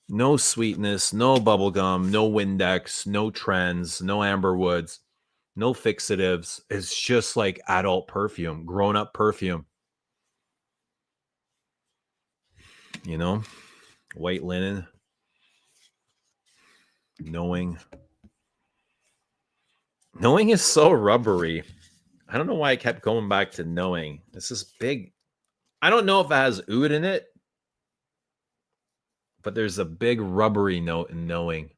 No sweetness, no bubblegum, no Windex, no trends, no amber woods, no fixatives. It's just like adult perfume, grown up perfume. You know, white linen, knowing. Knowing is so rubbery. I don't know why I kept going back to knowing. This is big. I don't know if it has oud in it, but there's a big rubbery note in knowing.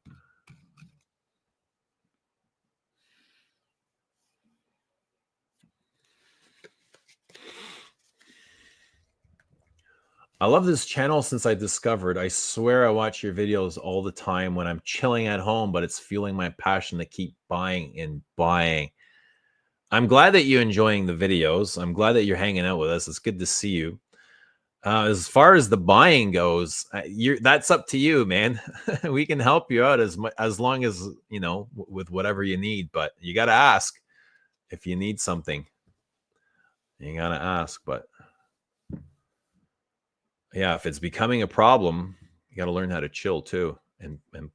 I love this channel since I discovered. I swear I watch your videos all the time when I'm chilling at home, but it's fueling my passion to keep buying and buying. I'm glad that you're enjoying the videos. I'm glad that you're hanging out with us. It's good to see you. As far as the buying goes, that's up to you, man. We can help you out as long as, you know, with whatever you need, but you got to ask if you need something. You got to ask, but yeah, if it's becoming a problem, you got to learn how to chill too, and learn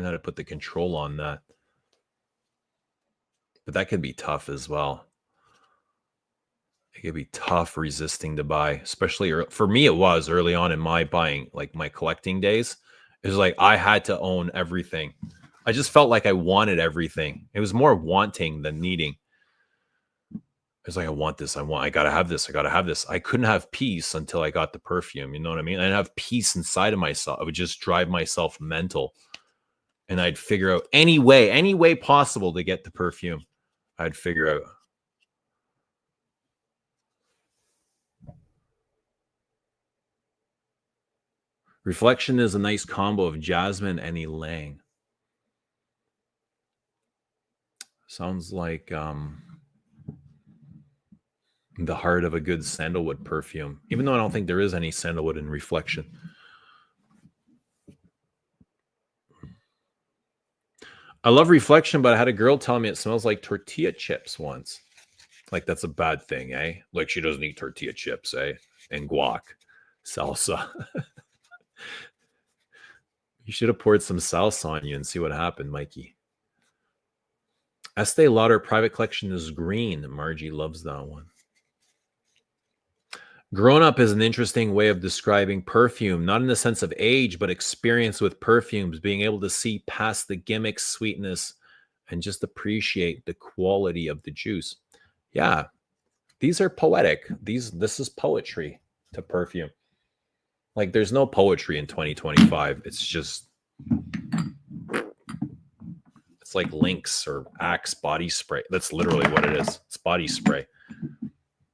how to put the control on that. But that could be tough as well. It could be tough resisting to buy, especially for me. It was early on in my buying, like my collecting days. It was like I had to own everything. I just felt like I wanted everything. It was more wanting than needing. It's like, I want this. I gotta have this. I gotta have this. I couldn't have peace until I got the perfume. You know what I mean? I didn't have peace inside of myself. I would just drive myself mental. And I'd figure out any way possible to get the perfume. I'd figure out. Reflection is a nice combo of jasmine and ylang. Sounds like the heart of a good sandalwood perfume, even though I don't think there is any sandalwood in Reflection. I love Reflection, but I had a girl tell me it smells like tortilla chips once. Like, that's a bad thing, eh? Like, she doesn't eat tortilla chips, eh? And guac, salsa. You should have poured some salsa on you and see what happened, Mikey. Estee Lauder Private Collection is green. Margie loves that one. Grown up is an interesting way of describing perfume, not in the sense of age, but experience with perfumes, being able to see past the gimmick sweetness and just appreciate the quality of the juice. Yeah, these are poetic. This is poetry to perfume. Like, there's no poetry in 2025. It's just, it's like Lynx or Axe body spray. That's literally what it is. It's body spray.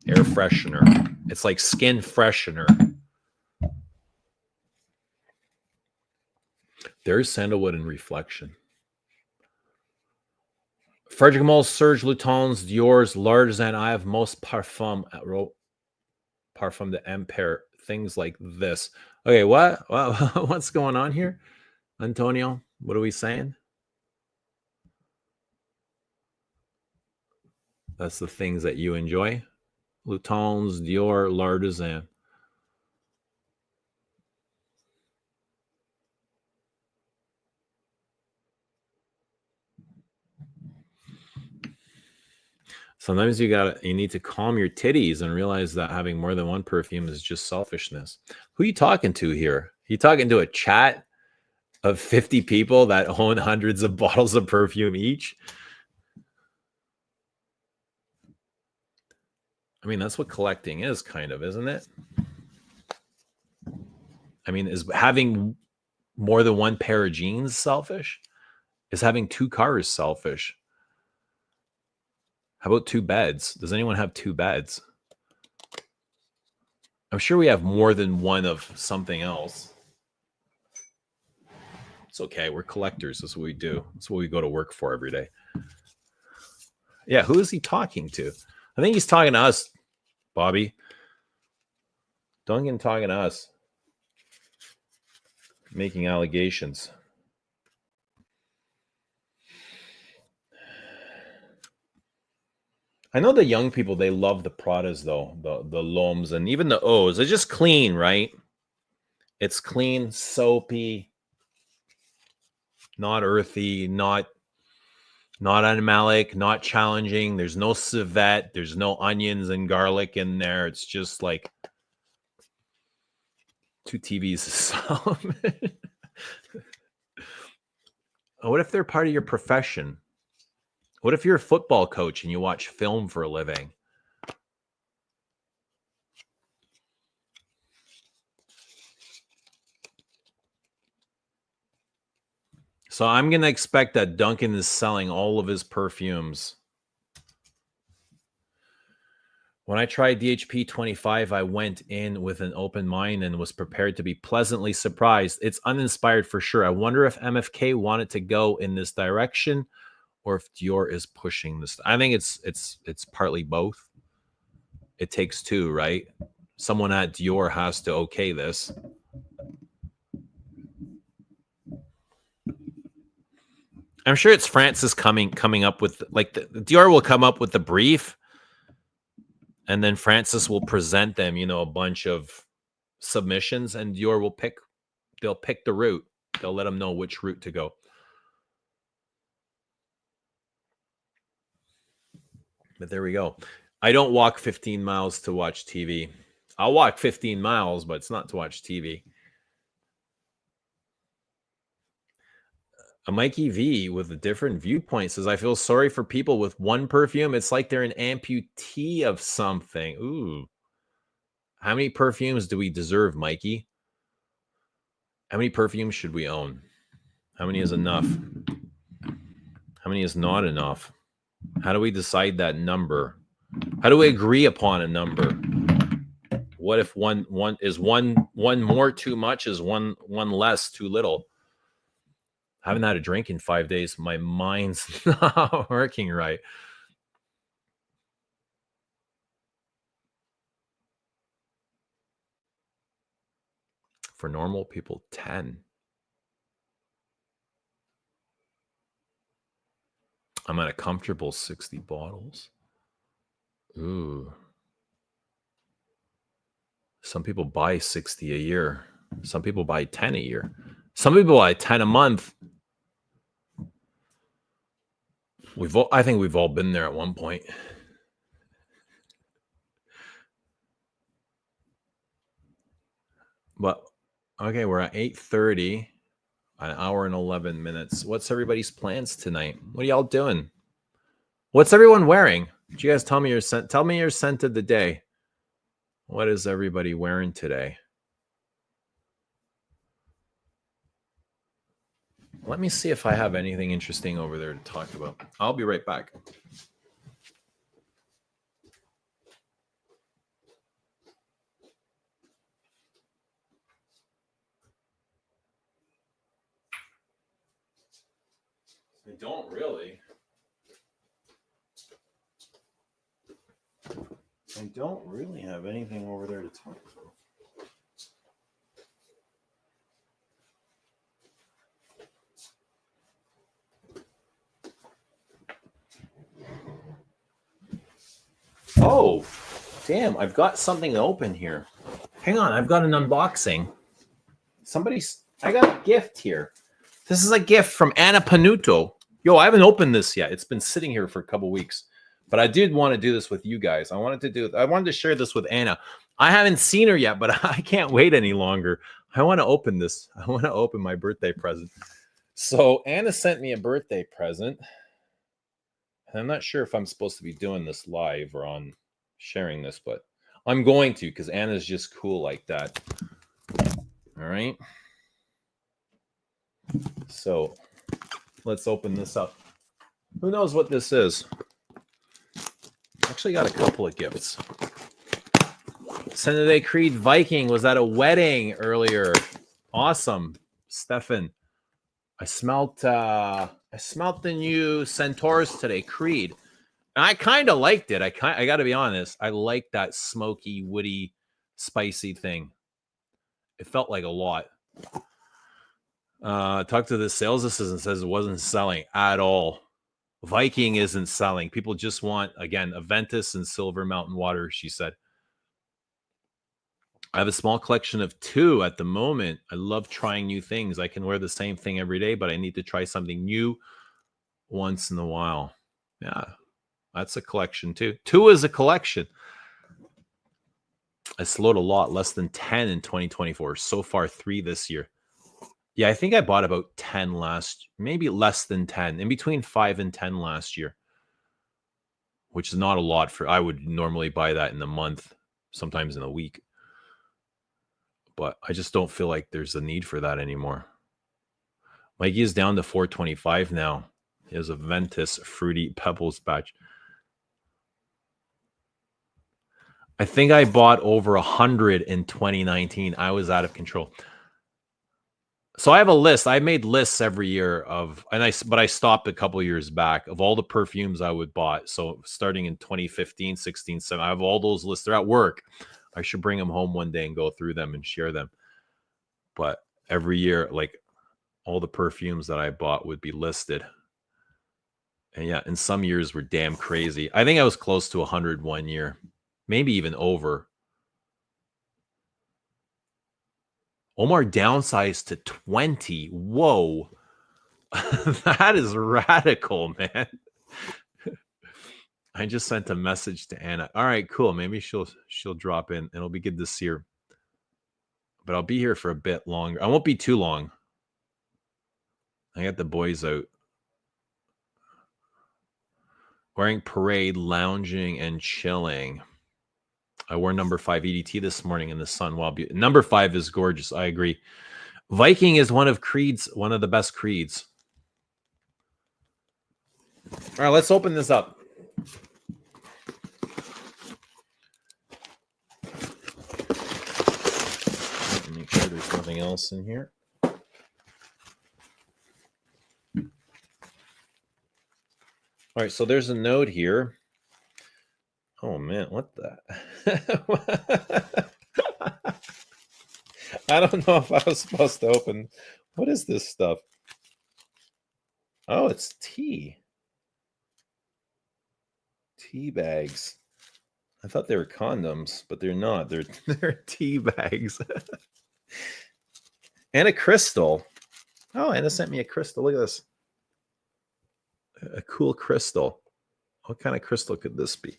Air freshener. It's like skin freshener. There's sandalwood and Reflection. Frederic Malle, Serge Lutens, Dior's, L'Artisan. I have most Parfum at Parfum de Empire. Things like this. Okay, what's going on here, Antonio? What are we saying? That's the things that you enjoy. Lutens, Dior, L'Artisan. Sometimes you need to calm your titties and realize that having more than one perfume is just selfishness. Who are you talking to here? You talking to a chat of 50 people that own hundreds of bottles of perfume each? I mean, that's what collecting is, kind of, isn't it? I mean, is having more than one pair of jeans selfish? Is having two cars selfish? How about two beds? Does anyone have two beds? I'm sure we have more than one of something else. It's okay. We're collectors. That's what we do. That's what we go to work for every day. Yeah, who is he talking to? I think he's talking to us, Bobby. Duncan talking to us. Making allegations. I know the young people, they love the Pradas though, the L'Hommes and even the O's. They're just clean, right? It's clean, soapy, not earthy, not animalic, not challenging. There's no civet, there's no onions and garlic in there. It's just like 2 TVs of Solomon. What if they're part of your profession? What if you're a football coach and you watch film for a living? So I'm going to expect that Duncan is selling all of his perfumes. When I tried DHP 25, I went in with an open mind and was prepared to be pleasantly surprised. It's uninspired for sure. I wonder if MFK wanted to go in this direction or if Dior is pushing this. I think it's partly both. It takes two, right? Someone at Dior has to okay this. I'm sure it's Francis coming up with, like, the Dior will come up with the brief, and then Francis will present them, a bunch of submissions, and Dior will they'll pick the route. They'll let them know which route to go. But there we go. I don't walk 15 miles to watch TV. I'll walk 15 miles, but it's not to watch TV. A Mikey V with a different viewpoint says, I feel sorry for people with one perfume. It's like they're an amputee of something. Ooh. How many perfumes do we deserve, Mikey? How many perfumes should we own? How many is enough? How many is not enough? How do we decide that number? How do we agree upon a number? What if one more too much? Is one less too little? I haven't had a drink in 5 days. My mind's not working right. For normal people, 10. I'm at a comfortable 60 bottles. Ooh. Some people buy 60 a year. Some people buy 10 a year. Some people buy 10 a month. I think we've all been there at one point. But okay, we're at 8:30, an hour and 11 minutes. What's everybody's plans tonight? What are y'all doing? What's everyone wearing? Did you guys tell me your scent? Tell me your scent of the day. What is everybody wearing today? Let me see if I have anything interesting over there to talk about. I'll be right back. I don't really. I don't really have anything over there to talk about. Oh, damn. I've got something open here. Hang on. I've got an unboxing. I got a gift here. This is a gift from Anna Panuto. Yo, I haven't opened this yet. It's been sitting here for a couple weeks. But I did want to do this with you guys. I wanted to share this with Anna. I haven't seen her yet, but I can't wait any longer. I want to open this. I want to open my birthday present. So Anna sent me a birthday present. And I'm not sure if I'm supposed to be doing this live or on sharing this, but I'm going to, because Anna's just cool like that. All right. So let's open this up. Who knows what this is? Actually got a couple of gifts. Senator Creed Viking was at a wedding earlier. Awesome. Stefan. I smelt the new Centaurs today, Creed. And I kind of liked it. I got to be honest. I like that smoky, woody, spicy thing. It felt like a lot. Talked to the sales assistant, says it wasn't selling at all. Viking isn't selling. People just want, again, Aventus and Silver Mountain Water, she said. I have a small collection of 2 at the moment. I love trying new things. I can wear the same thing every day, but I need to try something new once in a while. Yeah, that's a collection too. 2 is a collection. I slowed a lot, less than 10 in 2024. So far, 3 this year. Yeah, I think I bought about 10 maybe less than 10, in between 5 and 10 last year, which is not a lot for, I would normally buy that in a month, sometimes in a week. But I just don't feel like there's a need for that anymore. Mikey is down to 425 now. He has a Ventus Fruity Pebbles batch. I think I bought over 100 in 2019. I was out of control. So I have a list. I made lists every year but I stopped a couple years back of all the perfumes I would bought. So starting in 2015, 16, 17, I have all those lists. They're at work. I should bring them home one day and go through them and share them. But every year, like all the perfumes that I bought would be listed. And yeah, and some years were damn crazy. I think I was close to 100 one year, maybe even over. Omar downsized to 20. Whoa. That is radical, man. I just sent a message to Anna. All right, cool. Maybe she'll drop in. It'll be good to see her. But I'll be here for a bit longer. I won't be too long. I got the boys out. Wearing parade, lounging, and chilling. I wore number 5 EDT this morning in the sun. While number 5 is gorgeous. I agree. Viking is one of the best creeds. All right, let's open this up. Make sure there's nothing else in here. All right, so there's a note here. Oh man, what the? I don't know if I was supposed to open. What is this stuff? Oh, it's tea. Tea bags. I thought they were condoms, but they're not. They're tea bags. And a crystal. Oh, Anna sent me a crystal. Look at this. A cool crystal. What kind of crystal could this be?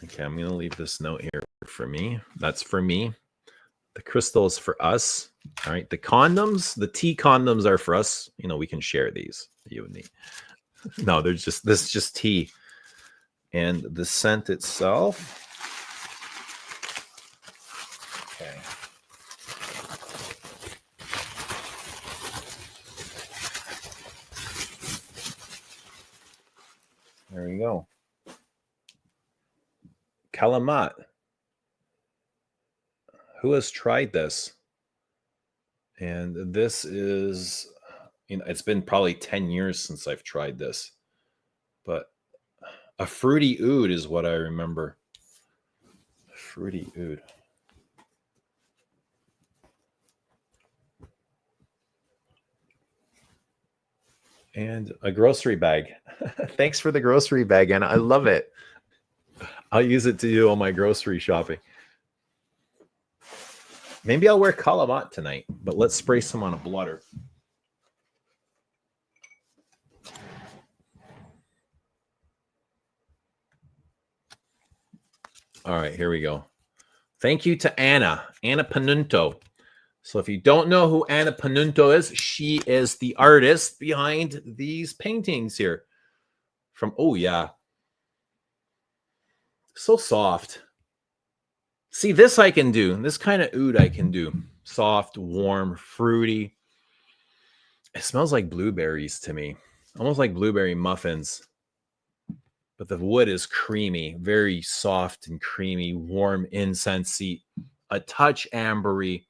Okay, I'm going to leave this note here for me. That's for me. The crystal is for us. All right. The condoms, the tea condoms are for us. You know, we can share these. You and me. No, this is just tea. And the scent itself. Okay. There we go. Kalemat. Who has tried this? And this is, it's been probably 10 years since I've tried this. But a fruity oud is what I remember. Fruity oud. And a grocery bag. Thanks for the grocery bag, Anna. I love it. I'll use it to do all my grocery shopping. Maybe I'll wear Kalemat tonight, but let's spray some on a blotter. All right, here we go. Thank you to Anna Panunto. So if you don't know who Anna Panunto is, she is the artist behind these paintings here. Oh yeah. So soft. See, this I can do. This kind of oud I can do. Soft, warm, fruity. It smells like blueberries to me. Almost like blueberry muffins. But the wood is creamy. Very soft and creamy. Warm, incensey. A touch ambery.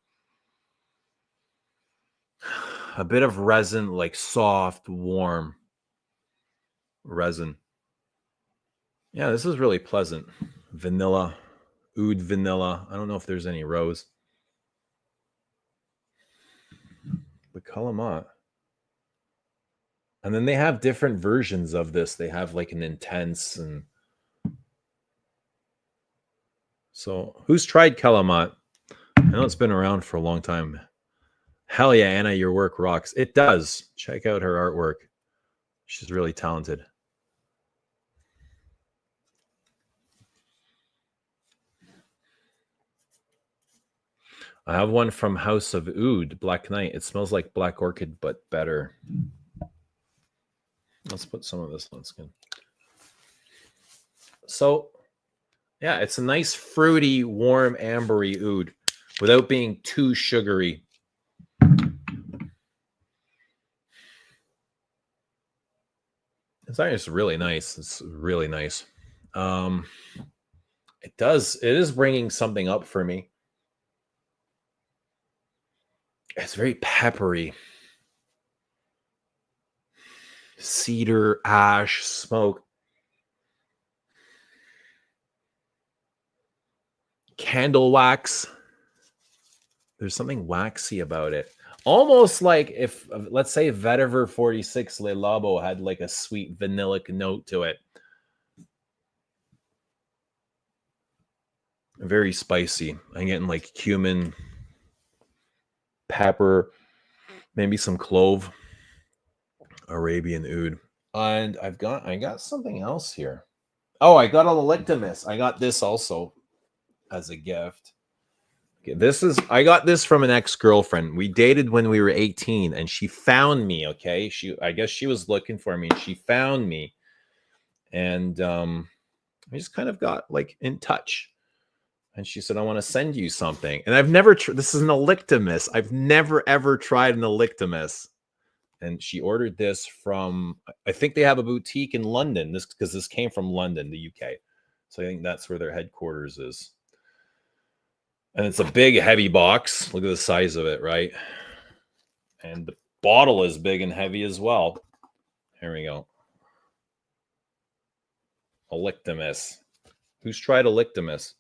A bit of resin, like soft, warm resin. Yeah, this is really pleasant. Vanilla. Oud vanilla. I don't know if there's any rose. The Kalemat. And then they have different versions of this. They have like an intense and so who's tried Kalemat? I know it's been around for a long time. Hell yeah, Anna, your work rocks. It does. Check out her artwork. She's really talented. I have one from House of Oud, Black Knight. It smells like Black Orchid, but better. Let's put some of this on skin. So, yeah, it's a nice fruity, warm, ambery oud without being too sugary. It's actually really nice. It's really nice. It is bringing something up for me. It's very peppery. Cedar, ash, smoke. Candle wax. There's something waxy about it. Almost like if, let's say, Vetiver 46 Le Labo had like a sweet vanillic note to it. Very spicy. I'm getting like cumin, pepper, maybe some clove. Arabian Oud. And I got something else here. Oh, I got an Electimuss. I got this also as a gift. Okay, I got this from an ex-girlfriend. We dated when we were 18 and she found me, okay? I guess she was looking for me and she found me. And I just kind of got like in touch. And she said, I want to send you something. And I've never this is an Electimuss. I've never ever tried an Electimuss. And she ordered this from, I think they have a boutique in London. Because this came from London, the UK. So I think that's where their headquarters is. And it's a big, heavy box. Look at the size of it, right? And the bottle is big and heavy as well. Here we go. Electimuss. Who's tried Electimuss?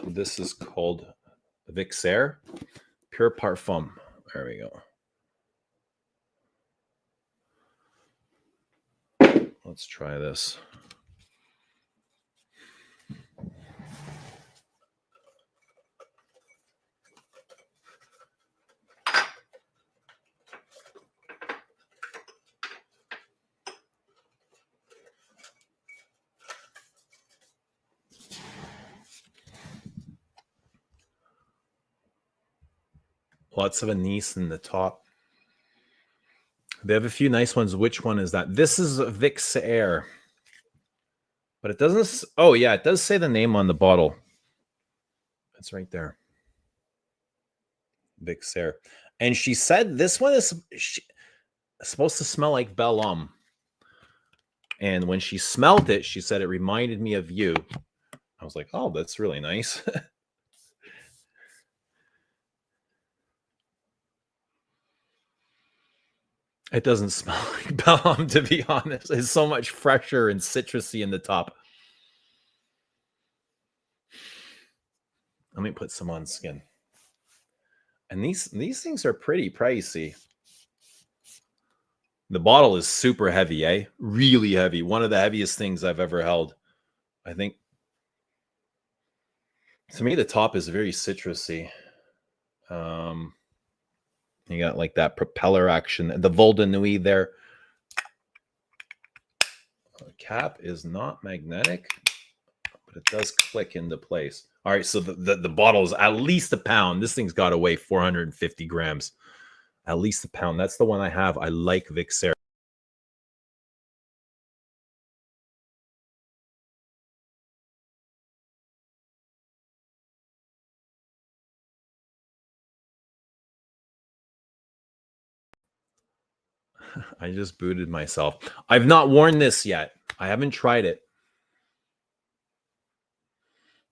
This is called Vixere Pure Parfum. There we go. Let's try this. Lots of anise in the top. They have a few nice ones. Which one is that? This is Vixere. But it doesn't... Oh, yeah, it does say the name on the bottle. It's right there. Vixere. And she said this one is supposed to smell like Bel Homme. And when she smelled it, she said it reminded me of you. I was like, oh, that's really nice. It doesn't smell like Bel Homme, to be honest. It's so much fresher and citrusy in the top. Let me put some on skin. And these things are pretty pricey. The bottle is super heavy, eh? Really heavy. One of the heaviest things I've ever held. I think, to me, the top is very citrusy. You got like that propeller action. The Vol de Nuit there. The cap is not magnetic, but it does click into place. All right, so the bottle is at least a pound. This thing's got to weigh 450 grams. At least a pound. That's the one I have. I like Vixere. I just booted myself. I've not worn this yet. I haven't tried it.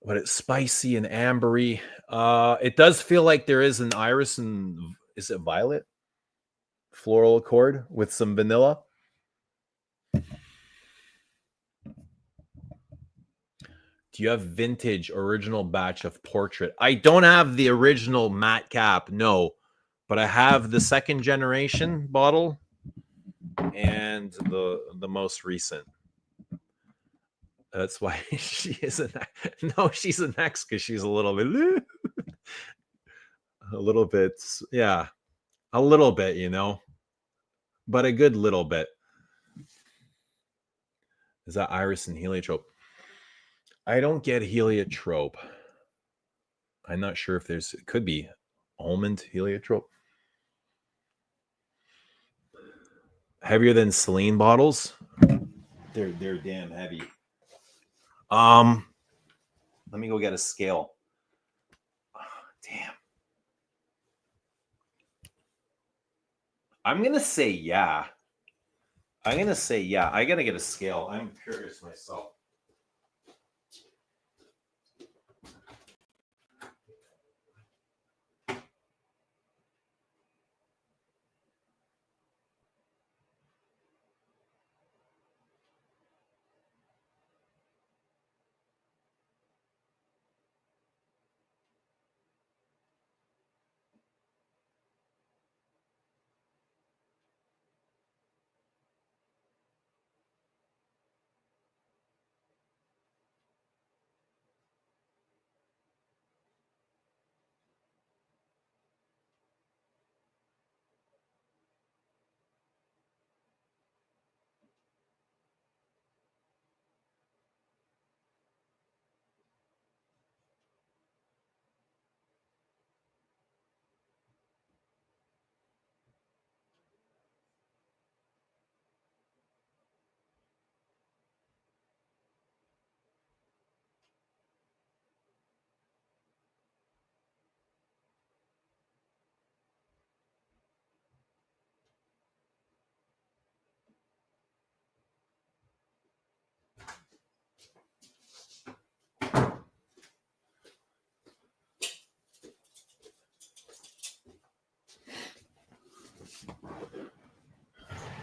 But it's spicy and ambery. It does feel like there is an iris and, is it violet? Floral accord with some vanilla. Do you have vintage original batch of portrait? I don't have the original matte cap, no, but I have the second generation bottle and the most recent. That's why she isn't. No, she's an X because she's a little bit, yeah, a little bit, you know, but a good little bit. Is that iris and heliotrope? I don't get heliotrope. I'm not sure if there's. It could be almond heliotrope. Heavier than Celine bottles. They're damn heavy. Let me go get a scale. Oh, damn. I'm gonna say yeah. I gotta get a scale. I'm curious myself.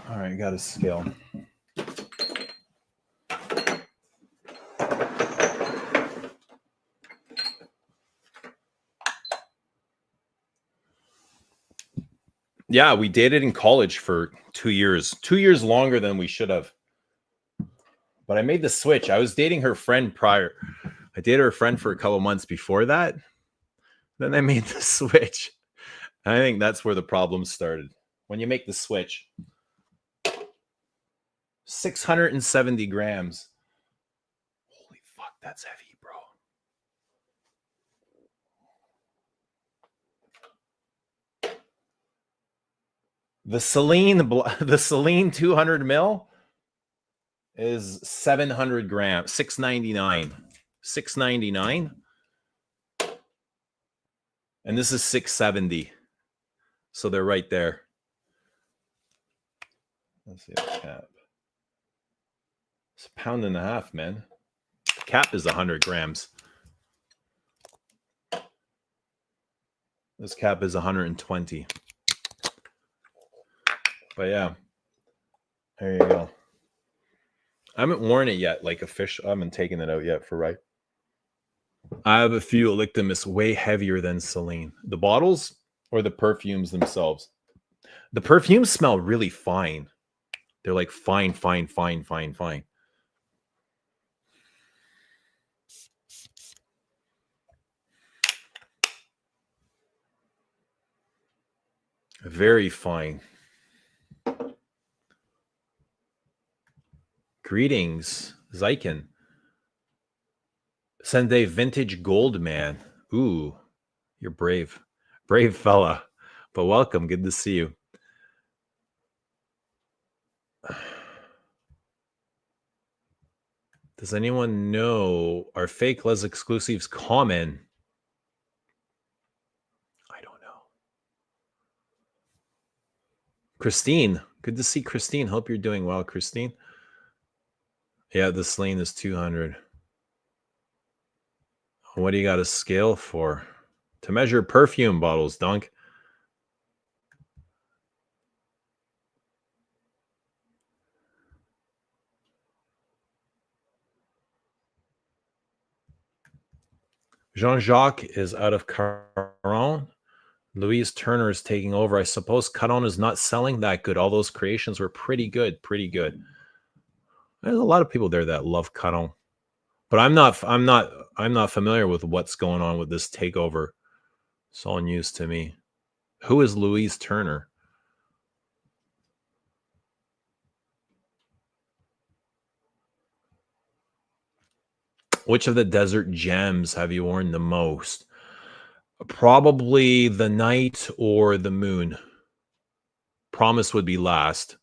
All right, got a scale. Yeah, we dated in college for 2 years. 2 years longer than we should have. But I made the switch. I was dating her friend prior. I dated her friend for a couple months before that. Then I made the switch. I think that's where the problem started. When you make the switch. 670 grams. Holy fuck, that's heavy, bro. The Celine 200 mil is 700 grams, 699. 699. And this is 670. So they're right there. Let's see the cap. It's a pound and a half, man. The cap is 100 grams. This cap is 120. But yeah, there you go. I haven't worn it yet, like official. I haven't taken it out yet for right. I have a few Electimuss way heavier than Celine. The bottles or the perfumes themselves? The perfumes smell really fine. They're like fine, fine, fine, fine, fine. Very fine. Greetings, Zyken. Send a vintage gold man. Ooh, you're brave. Brave fella. But welcome. Good to see you. Does anyone know, are fake Les Exclusifs common? I don't know. Christine. Good to see Christine. Hope you're doing well, Christine. Yeah, the Celine is 200. What do you got a scale for? To measure perfume bottles, Dunk. Jean-Jacques is out of Caron. Louise Turner is taking over. I suppose Caron is not selling that good. All those creations were pretty good, pretty good. There's a lot of people there that love Caron, but I'm not familiar with what's going on with this takeover. It's all news to me. Who is Louise Turner? Which of the desert gems have you worn the most? Probably the night or the moon. Promise would be last.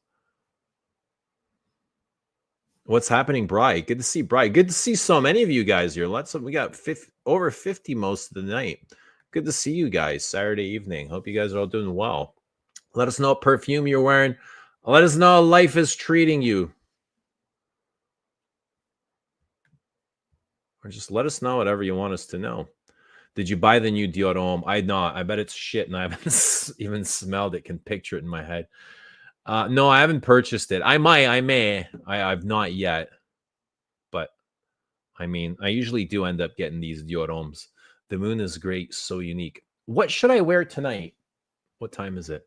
What's happening, Bri? Good to see Bri. Good to see so many of you guys here. We got over 50 most of the night. Good to see you guys Saturday evening. Hope you guys are all doing well. Let us know what perfume you're wearing. Let us know how life is treating you. Or just let us know whatever you want us to know. Did you buy the new Dior Homme? I not. I bet it's shit, and I haven't even smelled it. Can picture it in my head. No, I haven't purchased it. I may. I've not yet. But, I mean, I usually do end up getting these Dior Hommes. The moon is great, so unique. What should I wear tonight? What time is it?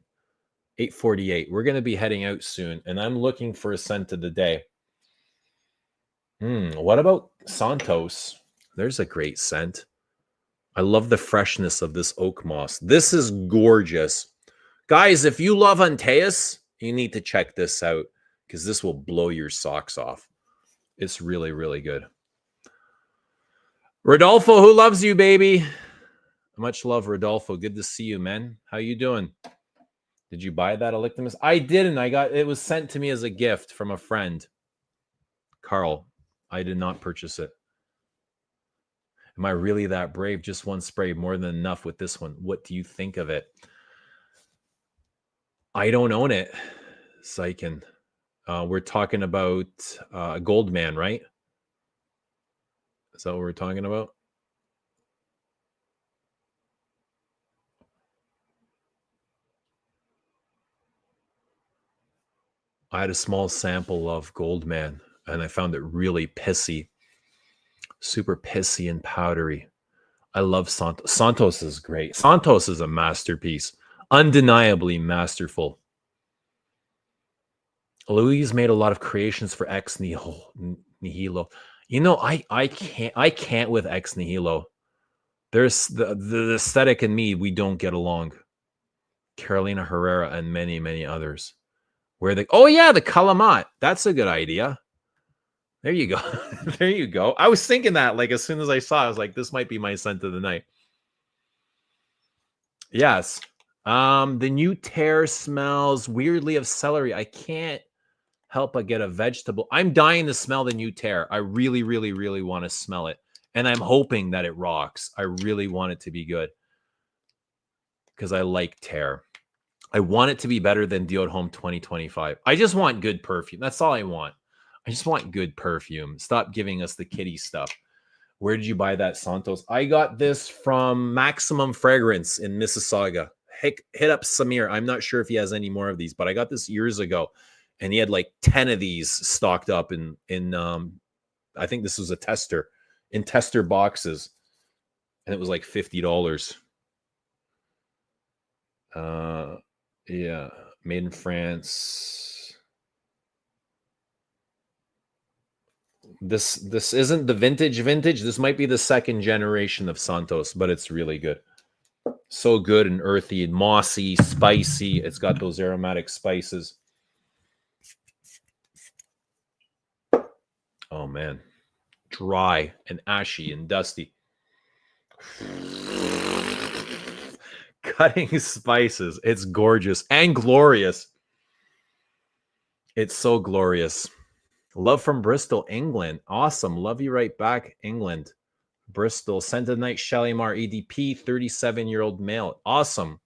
8:48. We're going to be heading out soon, and I'm looking for a scent of the day. What about Santos? There's a great scent. I love the freshness of this oak moss. This is gorgeous. Guys, if you love Antaeus, you need to check this out because this will blow your socks off. It's really, really good. Rodolfo, who loves you, baby? Much love, Rodolfo. Good to see you, man. How you doing? Did you buy that Electimuss? I didn't. It was sent to me as a gift from a friend. Carl, I did not purchase it. Am I really that brave? Just one spray, more than enough with this one. What do you think of it? I don't own it, Syken. We're talking about Goldman, right? Is that what we're talking about? I had a small sample of Goldman, and I found it really pissy. Super pissy and powdery. I love Santos. Santos is great. Santos is a masterpiece. Undeniably masterful. Louise made a lot of creations for Ex Nihilo. You know, I can't with Ex Nihilo. There's the aesthetic and me, we don't get along. Carolina Herrera and many, many others. Oh yeah, the Kalemat. That's a good idea. There you go. There you go. I was thinking that, like, as soon as I saw it, I was like, this might be my scent of the night. Yes. The new tear smells weirdly of celery. I can't help but get a vegetable. I'm dying to smell the new tear. I really, really, really want to smell it. And I'm hoping that it rocks. I really want it to be good. Because I like tear. I want it to be better than Dior Homme 2025. I just want good perfume. That's all I want. I just want good perfume. Stop giving us the kitty stuff. Where did you buy that, Santos? I got this from Maximum Fragrance in Mississauga. Hit up Samir. I'm not sure if he has any more of these, but I got this years ago, and he had like 10 of these stocked up in I think this was a tester, in tester boxes, and it was like $50. Yeah, made in France. This isn't the vintage. This might be the second generation of Santos, but it's really good. So good and earthy and mossy, spicy. It's got those aromatic spices. Oh man, dry and ashy and dusty. Cutting spices. It's gorgeous and glorious. It's so glorious. Love from Bristol, England. Awesome. Love you right back, England. Bristol. Sent a night, Shalimar EDP, 37-year-old male. Awesome.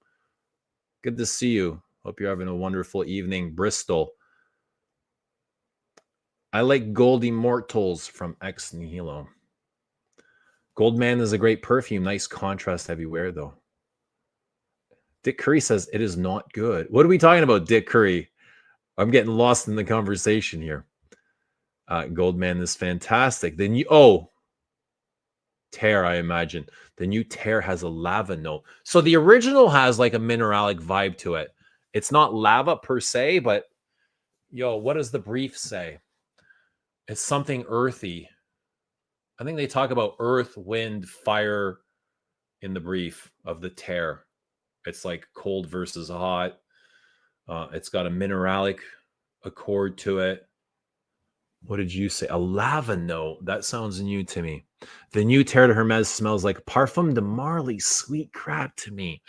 Good to see you. Hope you're having a wonderful evening, Bristol. I like Gold Immortals from Ex Nihilo. Goldman is a great perfume. Nice contrast heavy wear, though. Dick Curry says it is not good. What are we talking about, Dick Curry? I'm getting lost in the conversation here. Goldman is fantastic. Then Terre, I imagine. The new Terre has a lava note. So the original has like a mineralic vibe to it. It's not lava per se, but yo, what does the brief say? It's something earthy. I think they talk about earth, wind, fire in the brief of the Terre. It's like cold versus hot. It's got a mineralic accord to it. What did you say? A lava note. That sounds new to me. The new Terre de Hermes smells like Parfum de Marly, sweet crap to me.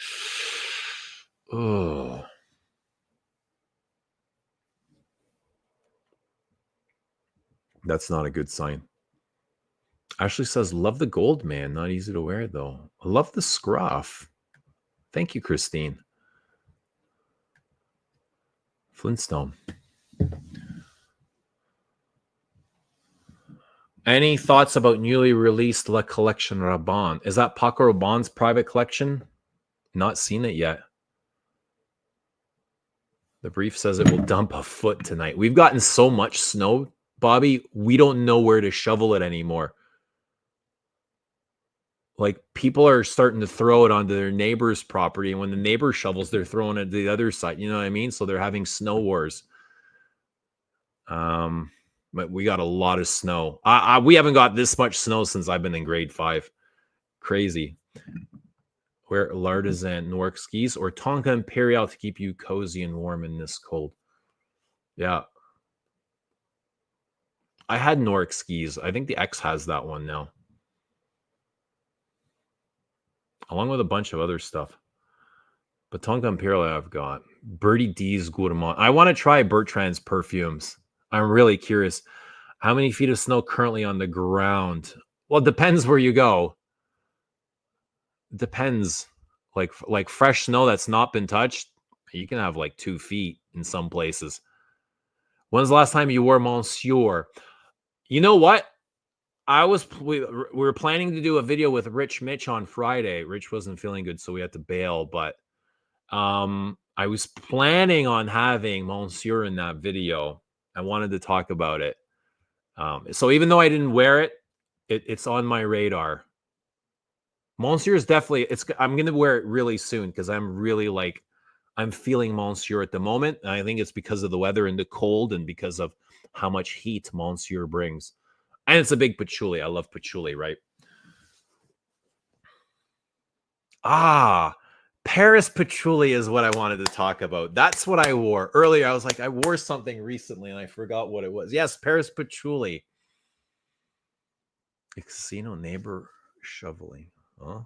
Oh. That's not a good sign. Ashley says, love the gold, man. Not easy to wear, though. I love the scruff. Thank you, Christine. Flintstone. Any thoughts about newly released La Collection Rabanne? Is that Paco Rabanne's private collection? Not seen it yet. The brief says it will dump a foot tonight. We've gotten so much snow, Bobby, we don't know where to shovel it anymore. Like, people are starting to throw it onto their neighbor's property, and when the neighbor shovels, they're throwing it to the other side. You know what I mean? So they're having snow wars. But we got a lot of snow. We haven't got this much snow since I've been in grade 5. Crazy. Wear L'Artisan Nordic skis or Tonka Imperial to keep you cozy and warm in this cold. Yeah. I had Nordic skis. I think the X has that one now, along with a bunch of other stuff. But Tonka Imperial I've got. Birdie D's Gourmand. I want to try Bertrand's perfumes. I'm really curious. How many feet of snow currently on the ground? Well, it depends where you go. It depends. Like fresh snow that's not been touched, you can have like 2 feet in some places. When's the last time you wore Monsieur? You know what? We were planning to do a video with Rich Mitch on Friday. Rich wasn't feeling good, so we had to bail. But I was planning on having Monsieur in that video. I wanted to talk about it. So even though I didn't wear it, it's on my radar. Monsieur is definitely, I'm going to wear it really soon because I'm really I'm feeling Monsieur at the moment. And I think it's because of the weather and the cold and because of how much heat Monsieur brings. And it's a big patchouli. I love patchouli, right? Paris patchouli is what I wanted to talk about. That's what I wore. Earlier, I was like, I wore something recently and I forgot what it was. Yes, Paris patchouli. Casino neighbor shoveling. Huh?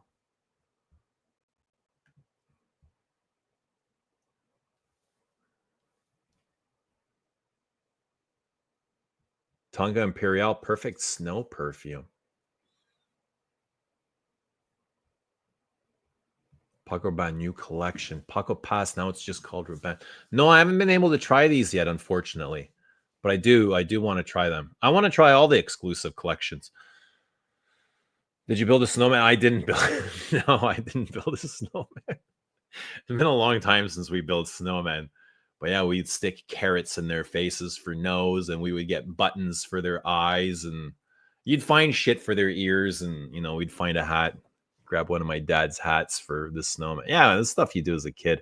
Tonga Imperial, perfect snow perfume. Paco Rabanne new collection. Paco Pass, now it's just called Rabanne. No, I haven't been able to try these yet, unfortunately. But I do want to try them. I want to try all the exclusive collections. Did you build a snowman? I didn't build. No, I didn't build a snowman. It's been a long time since we built snowmen. But yeah, we'd stick carrots in their faces for nose, and we would get buttons for their eyes, and you'd find shit for their ears, and we'd find a hat. Grab one of my dad's hats for the snowman. Yeah, the stuff you do as a kid.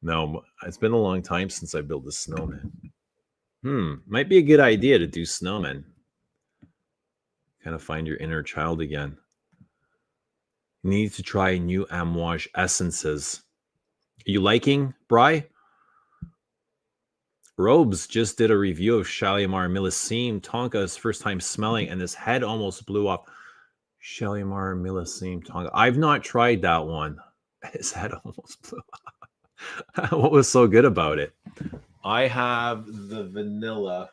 No, it's been a long time since I built a snowman. Might be a good idea to do snowmen. Kind of find your inner child again. Need to try new Amouage essences. Are you liking, Bri? Robes just did a review of Shalimar Millésime Tonka's first time smelling, and his head almost blew off. Shalimar Millésime Tonka. I've not tried that one. His head almost blew off. What was so good about it? I have the vanilla.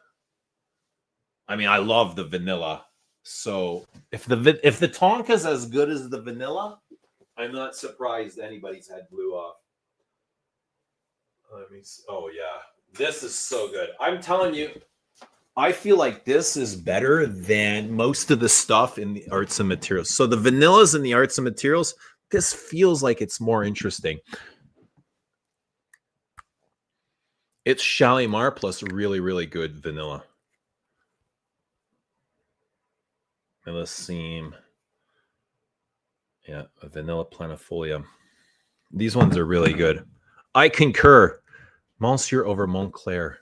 I mean, I love the vanilla. So if the Tonka's as good as the vanilla, I'm not surprised anybody's head blew off. Let me see. Oh yeah, this is so good. I'm telling you, I feel like this is better than most of the stuff in the arts and materials. So the vanillas in the arts and materials, this feels like it's more interesting. It's Shalimar plus really, really good vanilla. Millésime. Yeah, a vanilla planifolia. These ones are really good. I concur. Monsieur over Montclair.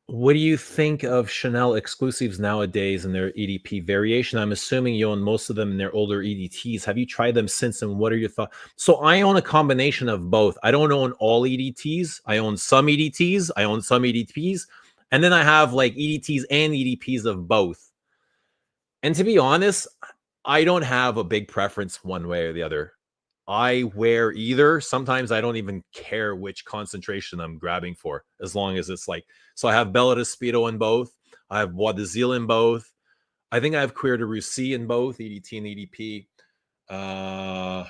What do you think of Chanel exclusives nowadays and their EDP variation? I'm assuming you own most of them in their older EDTs. Have you tried them since, and what are your thoughts? So I own a combination of both. I don't own all EDTs. I own some EDTs. I own some EDPs. And then I have like EDTs and EDPs of both. And to be honest, I don't have a big preference one way or the other. I wear either. Sometimes I don't even care which concentration I'm grabbing for, as long as it's like, so I have Bella de Speedo in both. I have Bois de Zile in both. I think I have Cuir de Russie in both, EDT and EDP.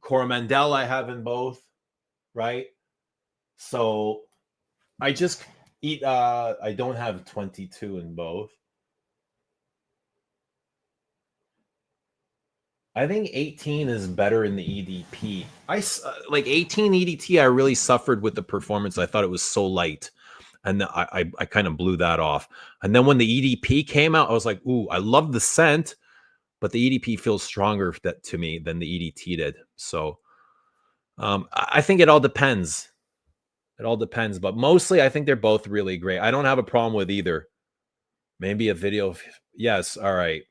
Coromandel I have in both, right? So I just eat, I don't have 22 in both. I think 18 is better in the EDP. Like 18 EDT. I really suffered with the performance. I thought it was so light, and I kind of blew that off. And then when the EDP came out, I was like, "Ooh, I love the scent," but the EDP feels stronger to me than the EDT did. So I think it all depends. It all depends, but mostly I think they're both really great. I don't have a problem with either. Maybe a video. Yes, all right.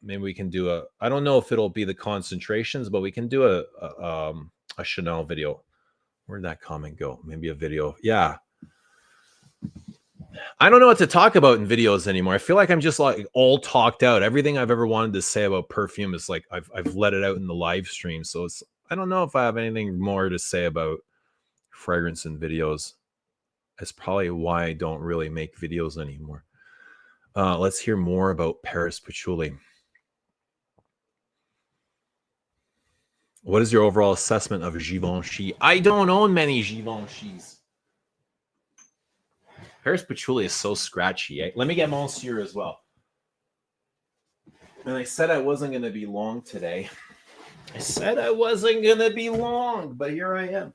Maybe we can do a, I don't know if it'll be the concentrations, but we can do a Chanel video. Where'd that comment go? Maybe a video. Yeah. I don't know what to talk about in videos anymore. I feel like I'm just like all talked out. Everything I've ever wanted to say about perfume is like I've let it out in the live stream. So it's, I don't know if I have anything more to say about fragrance and videos. That's probably why I don't really make videos anymore. Let's hear more about Paris Patchouli. What is your overall assessment of Givenchy? I don't own many Givenchys. Paris Patchouli is so scratchy. Let me get Monsieur as well. And I said I wasn't going to be long today. I said I wasn't going to be long, but here I am.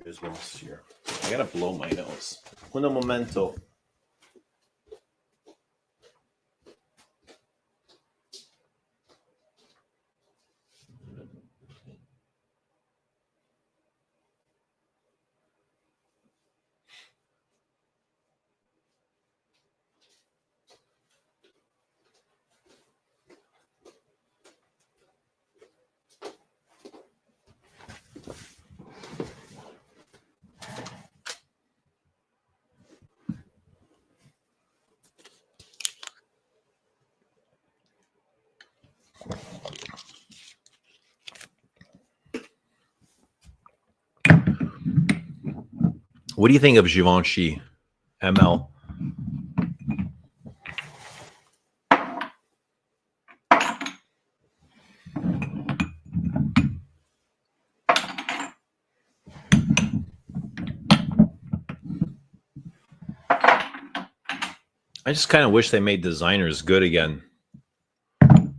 Here's Monsieur. I got to blow my nose. Un momento. What do you think of Givenchy, ML? I just kind of wish they made designers good again. You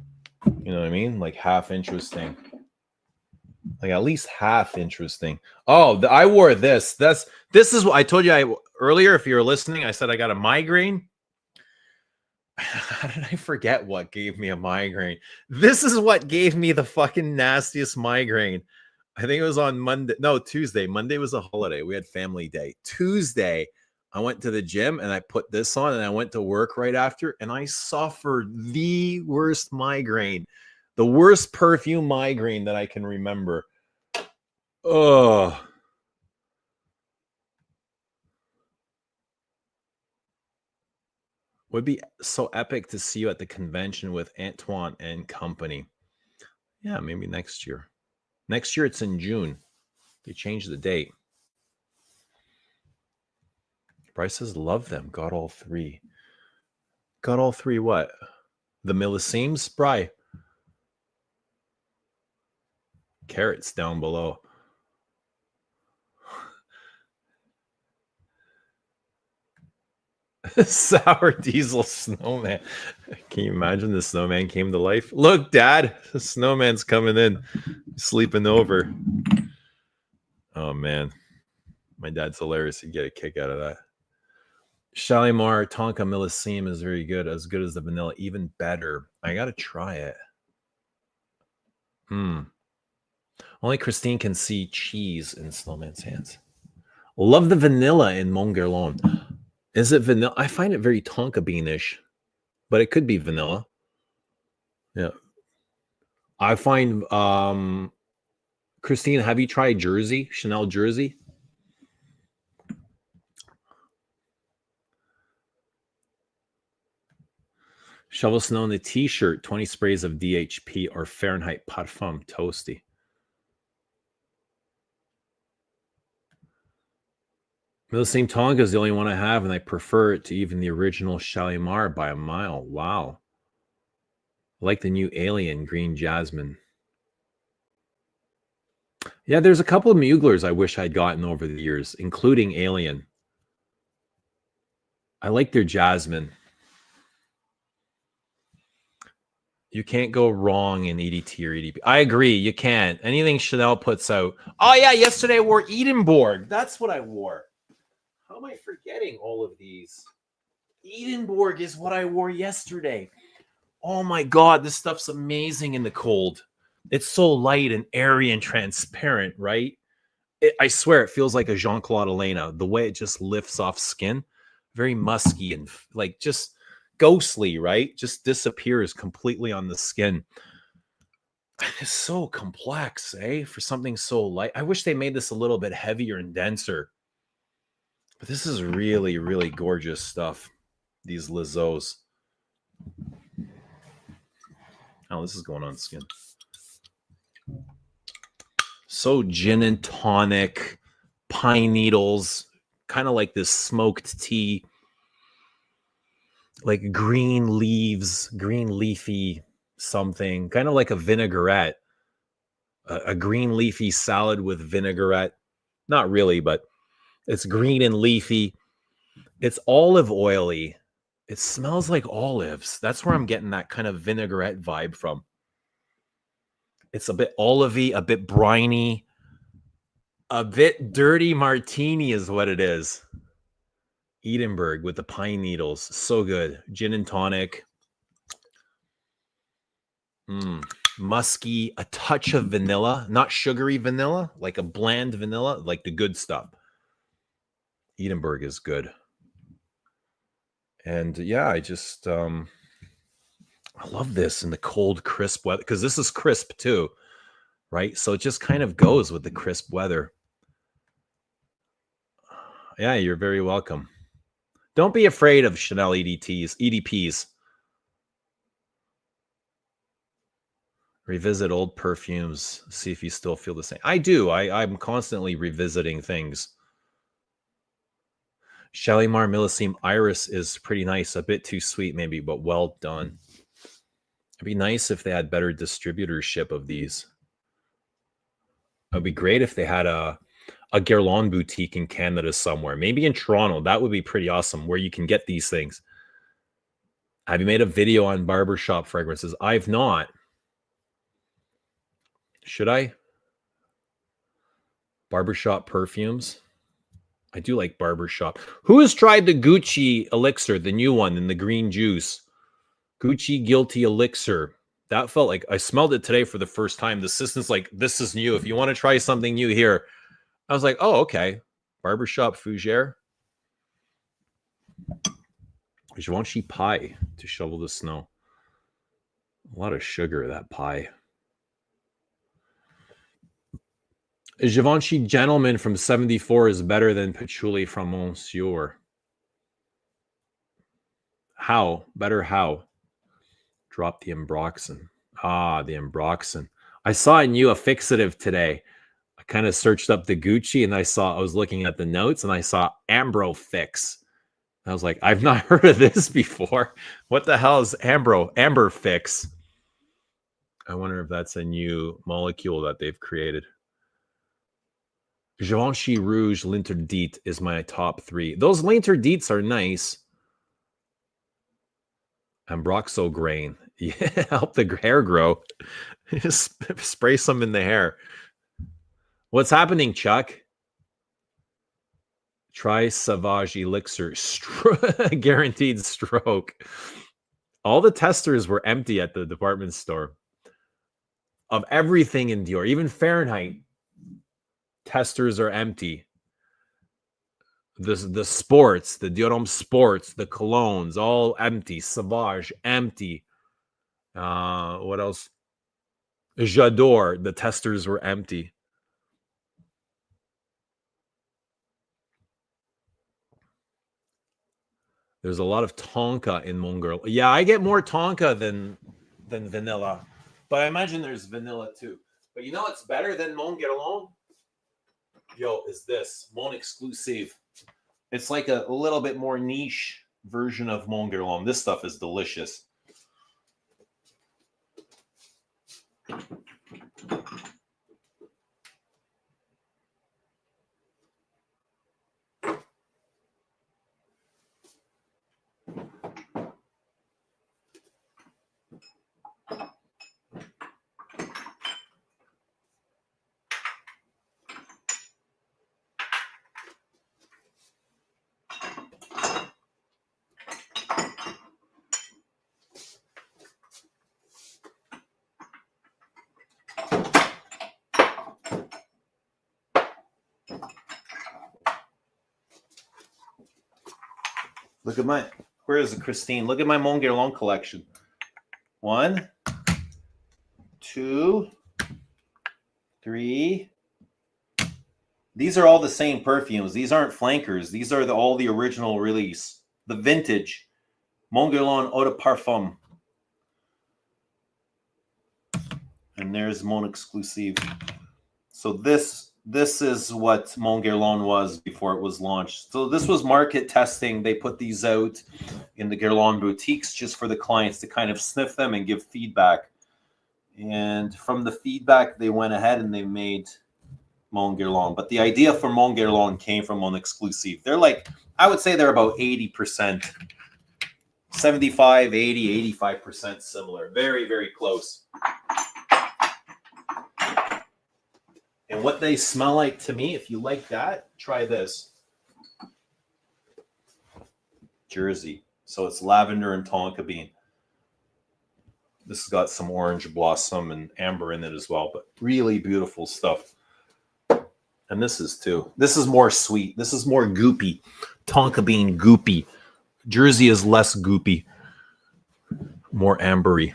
know what I mean? Like half interesting. Like at least half interesting. Oh, I wore this. This is what I told you earlier. If you were listening, I said I got a migraine. How did I forget what gave me a migraine? This is what gave me the fucking nastiest migraine. I think it was on Monday. No, Tuesday. Monday was a holiday. We had family day. Tuesday, I went to the gym and I put this on and I went to work right after and I suffered the worst migraine. The worst perfume migraine that I can remember. Oh. Would be so epic to see you at the convention with Antoine and company. Yeah, maybe next year. Next year it's in June. They changed the date. Bryce says, love them. Got all three. Got all three what? The Millisemes? Bry. Carrots down below. Sour diesel snowman. Can you imagine the snowman came to life? Look, Dad, the snowman's coming in, sleeping over. Oh man, my dad's hilarious. He'd get a kick out of that. Shalimar Tonka Millésime is very good. As good as the vanilla, even better. I gotta try it. Only Christine can see cheese in Snowman's hands. Love the vanilla in Mon Guerlain. Is it vanilla? I find it very Tonka beanish, but it could be vanilla. Yeah. I find Christine, have you tried Jersey? Chanel Jersey? Shovel snow in the t-shirt, 20 sprays of DHP or Fahrenheit Parfum Toasty. The same Tonka is the only one I have, and I prefer it to even the original Shalimar by a mile. Wow. I like the new Alien Green Jasmine. Yeah, there's a couple of Muglers I wish I'd gotten over the years, including Alien. I like their Jasmine. You can't go wrong in EDT or EDP. I agree, you can't. Anything Chanel puts out. Oh, yeah, yesterday I wore Edinburgh. That's what I wore. How am I forgetting all of these? Edinburgh is what I wore yesterday. Oh, my God, this stuff's amazing in the cold. It's so light and airy and transparent, right? I swear it feels like a Jean-Claude Elena. The way it just lifts off skin. Very musky and like just ghostly, right? Just disappears completely on the skin. It's so complex, eh? For something so light. I wish they made this a little bit heavier and denser. But this is really, really gorgeous stuff. These Lizos. Oh, this is going on skin. So gin and tonic, pine needles, kind of like this smoked tea, like green leaves, green leafy something, kind of like a vinaigrette, a green leafy salad with vinaigrette. Not really, but it's green and leafy. It's olive oily. It smells like olives. That's where I'm getting that kind of vinaigrette vibe from. It's a bit olivey, a bit briny, a bit dirty martini is what it is. Edinburgh with the pine needles. So good. Gin and tonic. Musky, a touch of vanilla. Not sugary vanilla, like a bland vanilla, like the good stuff. Edinburgh is good. And yeah, I just I love this in the cold, crisp weather, because this is crisp too, right? So it just kind of goes with the crisp weather. Yeah, you're very welcome. Don't be afraid of Chanel EDPs. Revisit old perfumes, see if you still feel the same. I do. I'm constantly revisiting things. Shalimar Millésime Iris is pretty nice. A bit too sweet maybe, but well done. It'd be nice if they had better distributorship of these. It'd be great if they had a Guerlain boutique in Canada somewhere. Maybe in Toronto. That would be pretty awesome, where you can get these things. Have you made a video on barbershop fragrances? I've not. Should I? Barbershop perfumes? I do like barbershop. Who has tried the Gucci Elixir, the new one in the green juice? Gucci Guilty Elixir. That felt like, I smelled it today for the first time. The assistant's like, this is new. If you want to try something new here. I was like, oh, okay. Barbershop Fougere. Givenchy pie to shovel the snow. A lot of sugar, that pie. Givenchy Gentleman from 74 is better than Patchouli from Monsieur. How? Better how? Drop the Ambroxan. Ah, the Ambroxan. I saw a new affixative today. I kind of searched up the Gucci and I was looking at the notes and I saw Ambrofix. I was like, I've not heard of this before. What the hell is Amberfix? I wonder if that's a new molecule that they've created. Givenchy Rouge L'Interdit is my top 3. Those L'Interdits are nice. Ambroxo grain. Yeah, help the hair grow. Just spray some in the hair. What's happening, Chuck? Try Sauvage Elixir. Guaranteed stroke. All the testers were empty at the department store. Of everything in Dior, even Fahrenheit, testers are empty. The sports, the Dior Homme sports, the colognes, all empty. Sauvage, empty. What else? J'adore, the testers were empty. There's a lot of tonka in Mon Guerlain. Yeah, I get more tonka than vanilla, but I imagine there's vanilla too. But you know what's better than Mon Guerlain? Yo, is this Mon Exclusive? It's like a little bit more niche version of Mon Guerlain. This stuff is delicious. Look at my, where is it, Christine? Look at my Mon Guerlain collection. 1, 2, 3. These are all the same perfumes. These aren't flankers. These are all the original release. The vintage Mon Guerlain Eau de Parfum. And there's Mon Exclusive. So this is what Mon Guerlain was before it was launched. So this was market testing. They put these out in the Guerlain boutiques just for the clients to kind of sniff them and give feedback. And from the feedback, they went ahead and they made Mon Guerlain. But the idea for Mon Guerlain came from Mon Exclusive. They're like, I would say they're about 80%. 75, 80, 85% similar. Very, very close. And what they smell like to me, if you like that, try this. Jersey. So it's lavender and tonka bean. This has got some orange blossom and amber in it as well, but really beautiful stuff. And this is too. This is more sweet. This is more goopy. Tonka bean goopy. Jersey is less goopy. More ambery.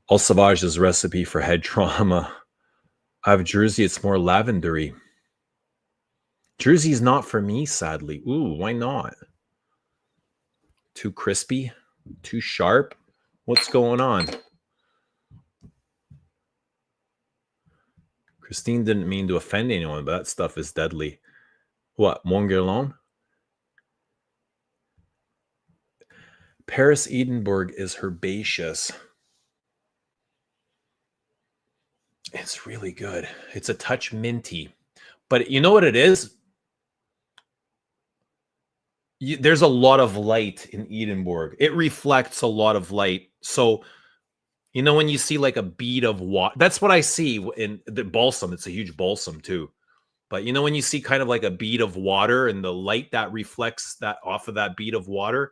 All Sauvage's recipe for head trauma. I have Jersey, it's more lavendery. Jersey's not for me, sadly. Ooh, why not? Too crispy? Too sharp? What's going on? Christine didn't mean to offend anyone, but that stuff is deadly. What, Mon Guerlain? Paris Edinburgh is herbaceous. It's really good. It's a touch minty. But you know what it is? There's a lot of light in Edinburgh. It reflects a lot of light. So, you know, when you see like a bead of water, that's what I see in the balsam. It's a huge balsam too. But you know, when you see kind of like a bead of water and the light that reflects that off of that bead of water,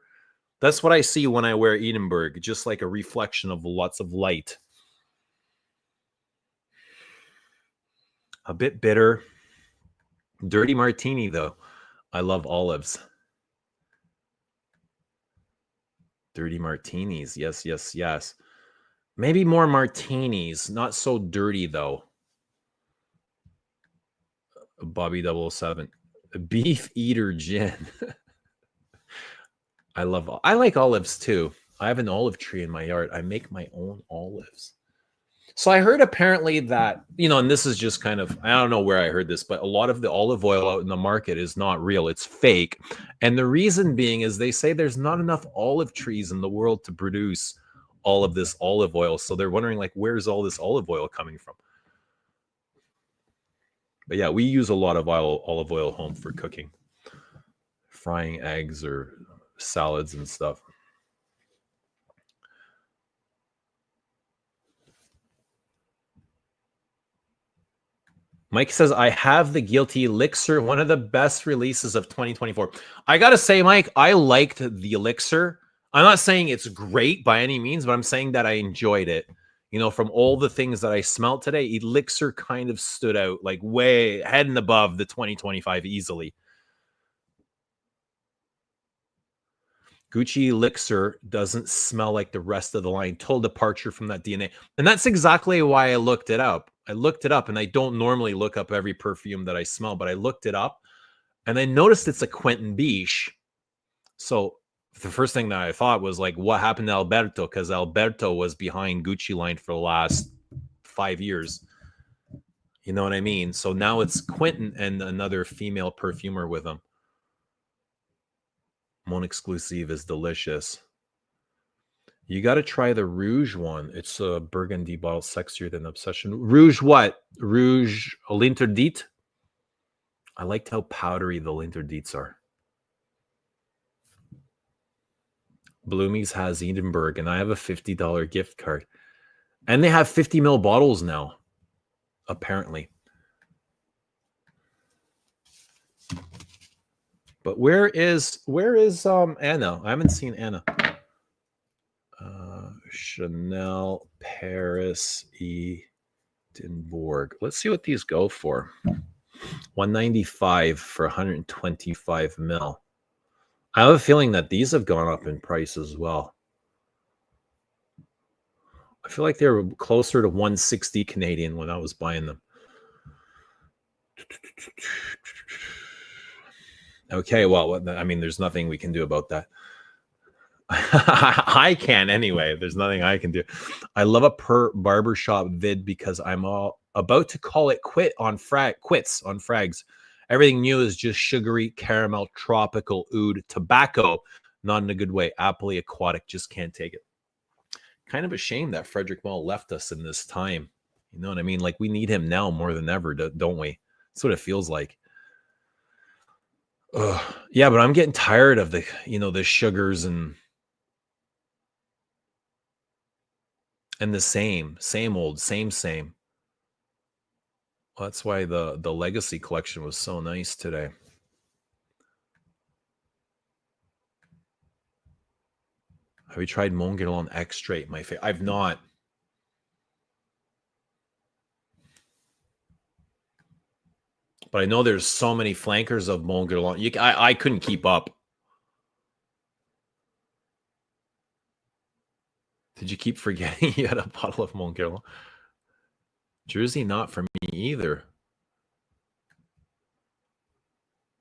that's what I see when I wear Edinburgh, just like a reflection of lots of light. A bit bitter. Dirty martini, though. I love olives. Dirty martinis. Yes, yes, yes. Maybe more martinis. Not so dirty, though. Bobby 007. Beef eater gin. I like olives, too. I have an olive tree in my yard. I make my own olives. So I heard apparently that, you know, and this is just kind of, I don't know where I heard this, but a lot of the olive oil out in the market is not real. It's fake. And the reason being is they say there's not enough olive trees in the world to produce all of this olive oil. So they're wondering, like, where's all this olive oil coming from? But yeah, we use a lot of olive oil home for cooking, frying eggs or salads and stuff. Mike says, I have the Guilty Elixir, one of the best releases of 2024. I got to say, Mike, I liked the Elixir. I'm not saying it's great by any means, but I'm saying that I enjoyed it. You know, from all the things that I smelled today, Elixir kind of stood out like way head and above the 2025 easily. Gucci Elixir doesn't smell like the rest of the line. Total departure from that DNA. And that's exactly why I looked it up. I looked it up, and I don't normally look up every perfume that I smell, but I looked it up, and I noticed it's a Quentin Biche. So the first thing that I thought was like, what happened to Alberto? Because Alberto was behind Gucci line for the last 5 years. You know what I mean? So now it's Quentin and another female perfumer with him. Mon Exclusive is delicious. You got to try the Rouge one. It's a burgundy bottle, sexier than Obsession. Rouge what? Rouge L'Interdit? I liked how powdery the L'Interdits are. Bloomies has Edinburgh, and I have a $50 gift card. And they have 50 ml bottles now, apparently. But where is Anna? I haven't seen Anna. Chanel, Paris, Edinburgh. Let's see what these go for. $195 for 125 ml. I have a feeling that these have gone up in price as well. I feel like they were closer to 160 Canadian when I was buying them. Okay, well, I mean, there's nothing we can do about that. I can anyway. There's nothing I can do. I love a barbershop vid because I'm about to call it quits on frags. Everything new is just sugary, caramel, tropical, oud, tobacco. Not in a good way. Aptly aquatic. Just can't take it. Kind of a shame that Frederick Malle left us in this time. You know what I mean? Like, we need him now more than ever, don't we? That's what it feels like. Yeah, but I'm getting tired of the sugars and the same old. Well, that's why the Legacy collection was so nice today. Have you tried Mon Guerlain Extrait? My favorite. I've not. But I know there's so many flankers of Mon Guerlain. I couldn't keep up. Did you keep forgetting you had a bottle of Mon Guerlain? Jersey, not for me either.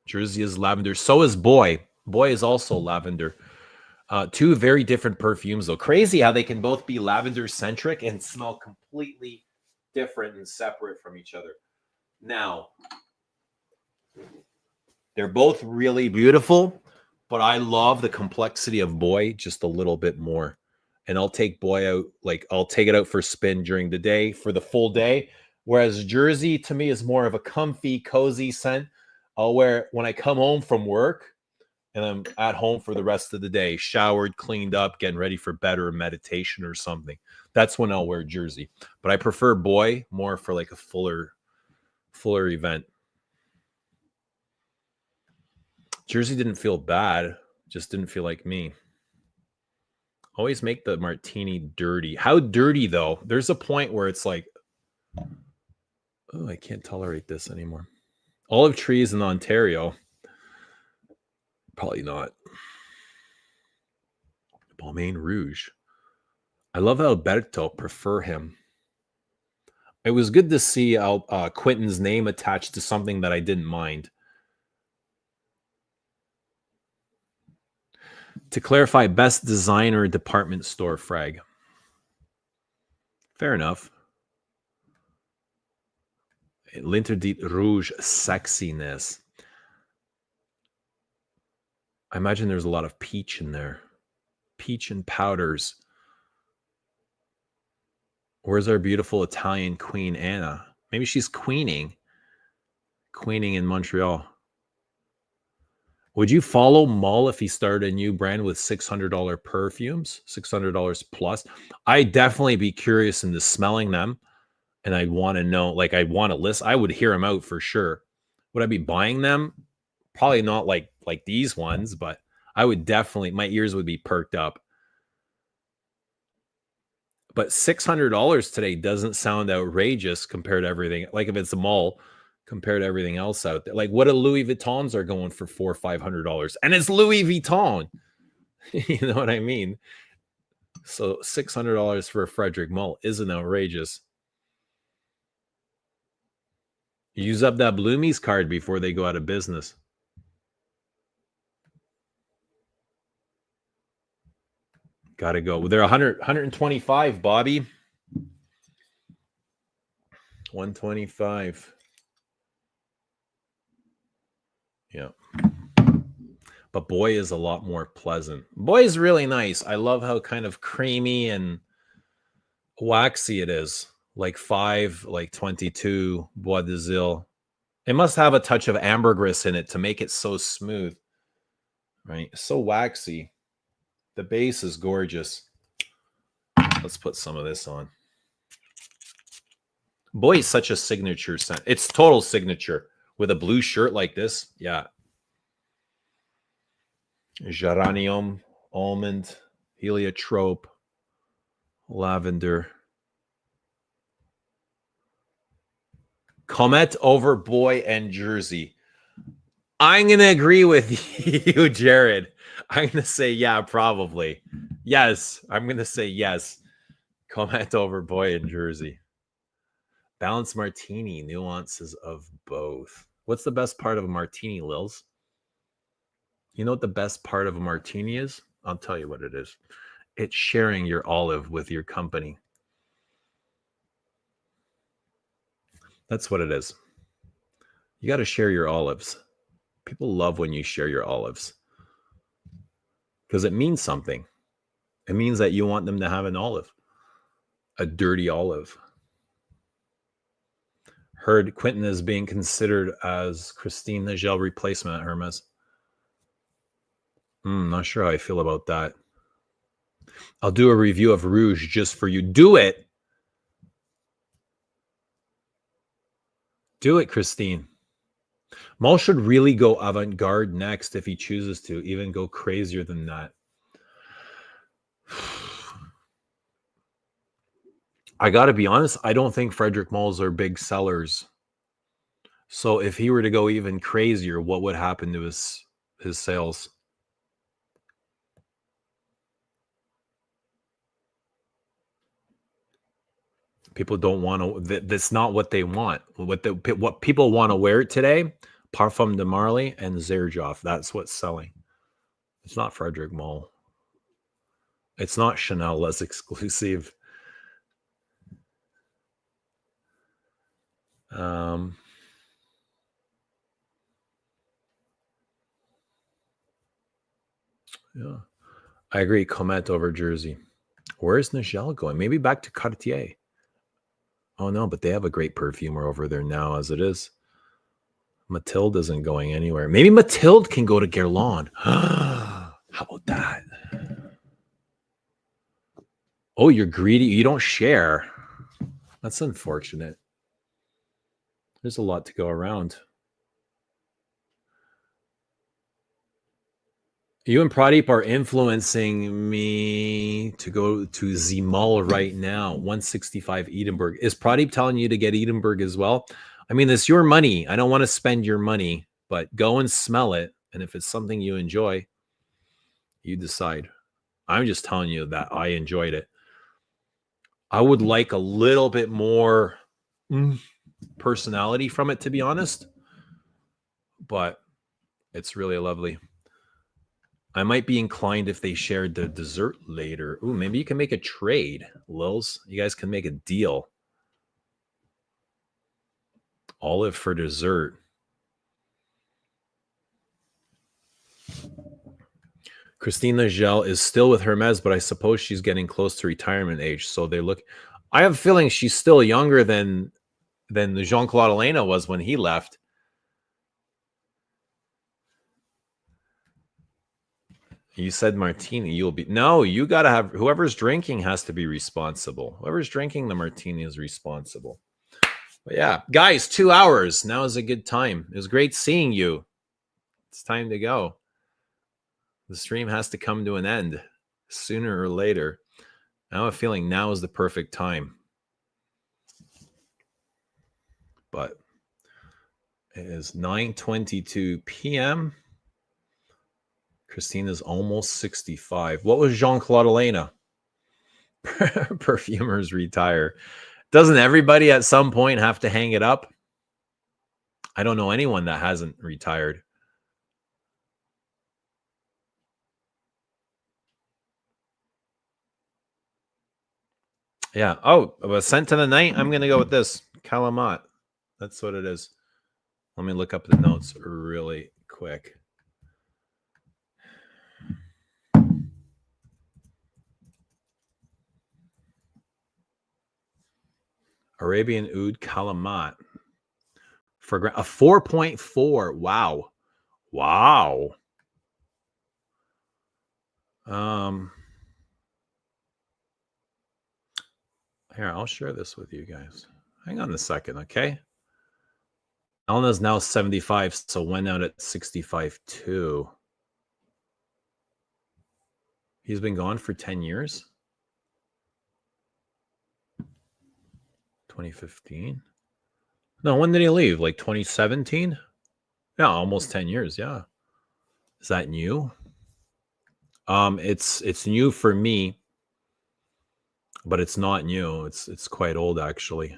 Jersey is lavender. So is Boy. Boy is also lavender. Two very different perfumes, though. Crazy how they can both be lavender-centric and smell completely different and separate from each other. Now, they're both really beautiful, but I love the complexity of Boy just a little bit more. And I'll take Boy out, like I'll take it out for a spin during the day for the full day. Whereas Jersey to me is more of a comfy, cozy scent. I'll wear it when I come home from work and I'm at home for the rest of the day, showered, cleaned up, getting ready for bed or meditation or something. That's when I'll wear Jersey. But I prefer Boy more for like a fuller event. Jersey didn't feel bad, just didn't feel like me. Always make the martini dirty. How dirty, though? There's a point where it's like, oh, I can't tolerate this anymore. Olive trees in Ontario. Probably not. Balmain Rouge. I love Alberto. Prefer him. It was good to see Quentin's name attached to something that I didn't mind. To clarify, best designer department store frag. Fair enough. L'Interdit Rouge sexiness. I imagine there's a lot of peach in there. Peach and powders. Where's our beautiful Italian Queen Anna? Maybe she's queening in Montreal. Would you follow Malle if he started a new brand with $600 perfumes, $600 plus? I'd definitely be curious into smelling them and I want to know, like I want to list, I would hear them out for sure. Would I be buying them? Probably not like these ones, but I would definitely, my ears would be perked up. But $600 today doesn't sound outrageous compared to everything. Like if it's a mall compared to everything else out there. Like what a Louis Vuittons are going for $400 or $500, and it's Louis Vuitton. You know what I mean? So $600 for a Frederic Malle isn't outrageous. Use up that Bloomies card before they go out of business. Gotta go. They're 125, Bobby. 125. Yeah. But Boy is a lot more pleasant. Boy is really nice. I love how kind of creamy and waxy it is. Like 5, like 22 Bois de Zil. It must have a touch of ambergris in it to make it so smooth. Right? So waxy. The base is gorgeous. Let's put some of this on. Boy is such a signature scent. It's total signature. With a blue shirt like this. Yeah. Geranium, almond, heliotrope, lavender. Comet over Boy and Jersey. I'm going to agree with you, Jared. I'm going to say, yeah, probably. Yes, I'm going to say yes. Comet over Boy and Jersey. Balanced martini, nuances of both. What's the best part of a martini, Lils? You know what the best part of a martini is? I'll tell you what it is. It's sharing your olive with your company. That's what it is. You got to share your olives. People love when you share your olives because it means something. It means that you want them to have an olive, a dirty olive. Heard Quentin is being considered as Christine Nagel replacement at Hermes. Not sure how I feel about that. I'll do a review of Rouge just for you. Do it. Do it, Christine. Malle should really go avant-garde next if he chooses to, even go crazier than that. I got to be honest, I don't think Frederic Malles are big sellers. So if he were to go even crazier, what would happen to his sales? People don't want to. That's not what they want. What people want to wear today, Parfum de Marly and Xerjoff. That's what's selling. It's not Frederic Malle. It's not Chanel Les Exclusifs. Yeah, I agree. Comet over Jersey. Where's Nagel going? Maybe back to Cartier. Oh no, but they have a great perfumer over there now as it is. Mathilde isn't going anywhere. Maybe Mathilde can go to Guerlain. How about that? Oh, you're greedy. You don't share. That's unfortunate. There's a lot to go around. You and Pradeep are influencing me to go to Zimal right now. 165 Edinburgh. Is Pradeep telling you to get Edinburgh as well? I mean, it's your money. I don't want to spend your money, but go and smell it. And if it's something you enjoy, you decide. I'm just telling you that I enjoyed it. I would like a little bit more personality from it, to be honest. But it's really lovely. I might be inclined if they shared the dessert later. Ooh, maybe you can make a trade, Lils. You guys can make a deal. Olive for dessert. Christine Nagel is still with Hermes, but I suppose she's getting close to retirement age. So they look. I have a feeling she's still younger than Jean-Claude Elena was when he left. You said martini. You'll be no. You got to have whoever's drinking has to be responsible. Whoever's drinking the martini is responsible. But yeah, guys, 2 hours. Now is a good time. It was great seeing you. It's time to go. The stream has to come to an end sooner or later. I have a feeling now is the perfect time. But it is 9:22 p.m. Christina's almost 65. What was Jean-Claude Elena? Perfumers retire. Doesn't everybody at some point have to hang it up? I don't know anyone that hasn't retired. Yeah. Oh, a scent to the night. I'm going to go with this. Kalemat. That's what it is. Let me look up the notes really quick. Arabian Oud Kalemat. For a 4.4. Wow. Wow. Here, I'll share this with you guys. Hang on a second, okay? Elna's now 75, so went out at 65 too. He's been gone for 10 years. 2015. No, when did he leave? Like 2017? Yeah, almost 10 years, yeah. Is that new? It's new for me, but it's not new. It's quite old actually.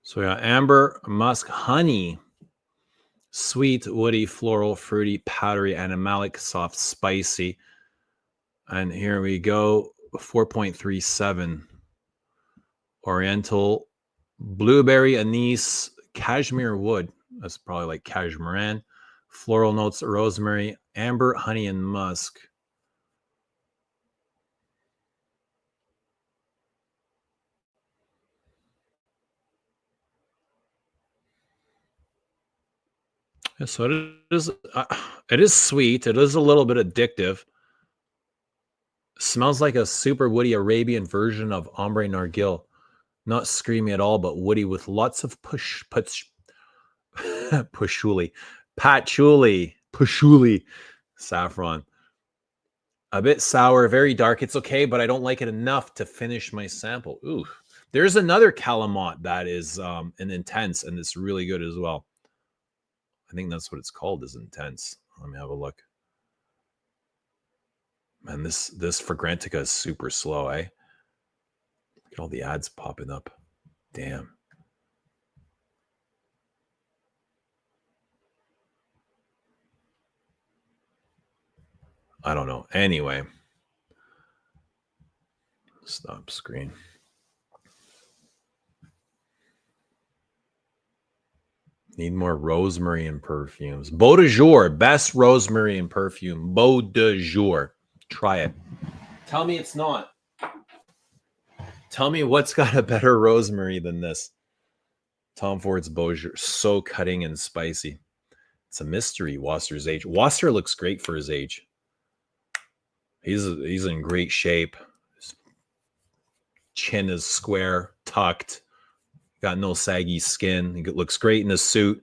So we got amber, musk, honey, sweet, woody, floral, fruity, powdery, animalic, soft, spicy. And here we go, 4.37. Oriental, blueberry, anise, cashmere wood. That's probably like cashmeran. Floral notes, rosemary, amber, honey, and musk. Yeah, so it is sweet. It is a little bit addictive. Smells like a super woody Arabian version of Ombre Nargil. Not screamy at all, but woody with lots of patchouli, saffron. A bit sour, very dark. It's okay, but I don't like it enough to finish my sample. Ooh, there's another Kalemat that is an intense, and it's really good as well. I think that's what it's called, is intense. Let me have a look. Man, this Fragrantica is super slow, eh? Look at all the ads popping up. Damn. I don't know. Anyway. Stop screen. Need more rosemary in perfumes. Beau de Jour. Best rosemary in perfume. Beau de Jour. Try it. Tell me it's not. Tell me what's got a better rosemary than this. Tom Ford's Beau de Jour. So cutting and spicy. It's a mystery, Wasser's age. Wasser looks great for his age. He's in great shape. His chin is square, tucked. Got no saggy skin. He looks great in a suit.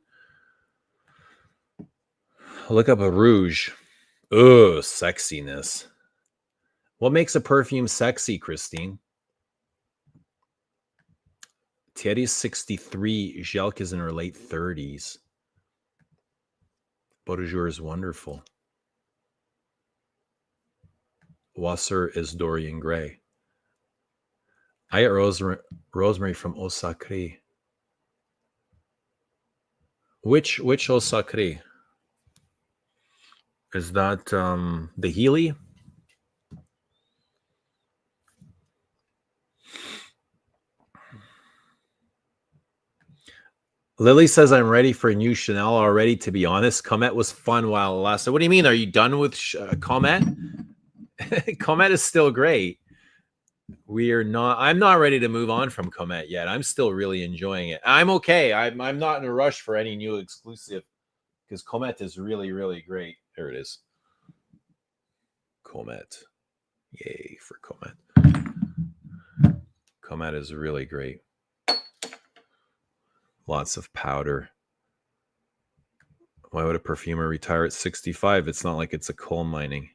Look up a rouge. Ugh, sexiness. What makes a perfume sexy, Christine? Thierry's 63. Jelk is in her late 30s. Beau de Jour is wonderful. Wasser is Dorian Gray. I get rosemary from Eau Sacrée. Which Eau Sacrée? Is that the Healy? Lily says, I'm ready for a new Chanel already, to be honest. Comet was fun while it lasted. What do you mean? Are you done with Comet? Comet is still great. I'm not ready to move on from Comet yet. I'm still really enjoying it. I'm okay. I'm not in a rush for any new exclusive because Comet is really, really great. There it is. Comet. Yay for Comet. Comet is really great. Lots of powder. Why would a perfumer retire at 65? It's not like it's a coal mining.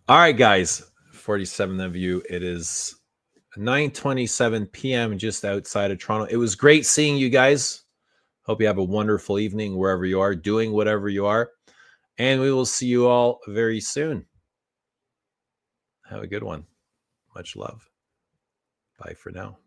All right, guys. 47 of you. It is 9:27 p.m. just outside of Toronto. It was great seeing you guys. Hope you have a wonderful evening wherever you are, doing whatever you are. And we will see you all very soon. Have a good one. Much love. Bye for now.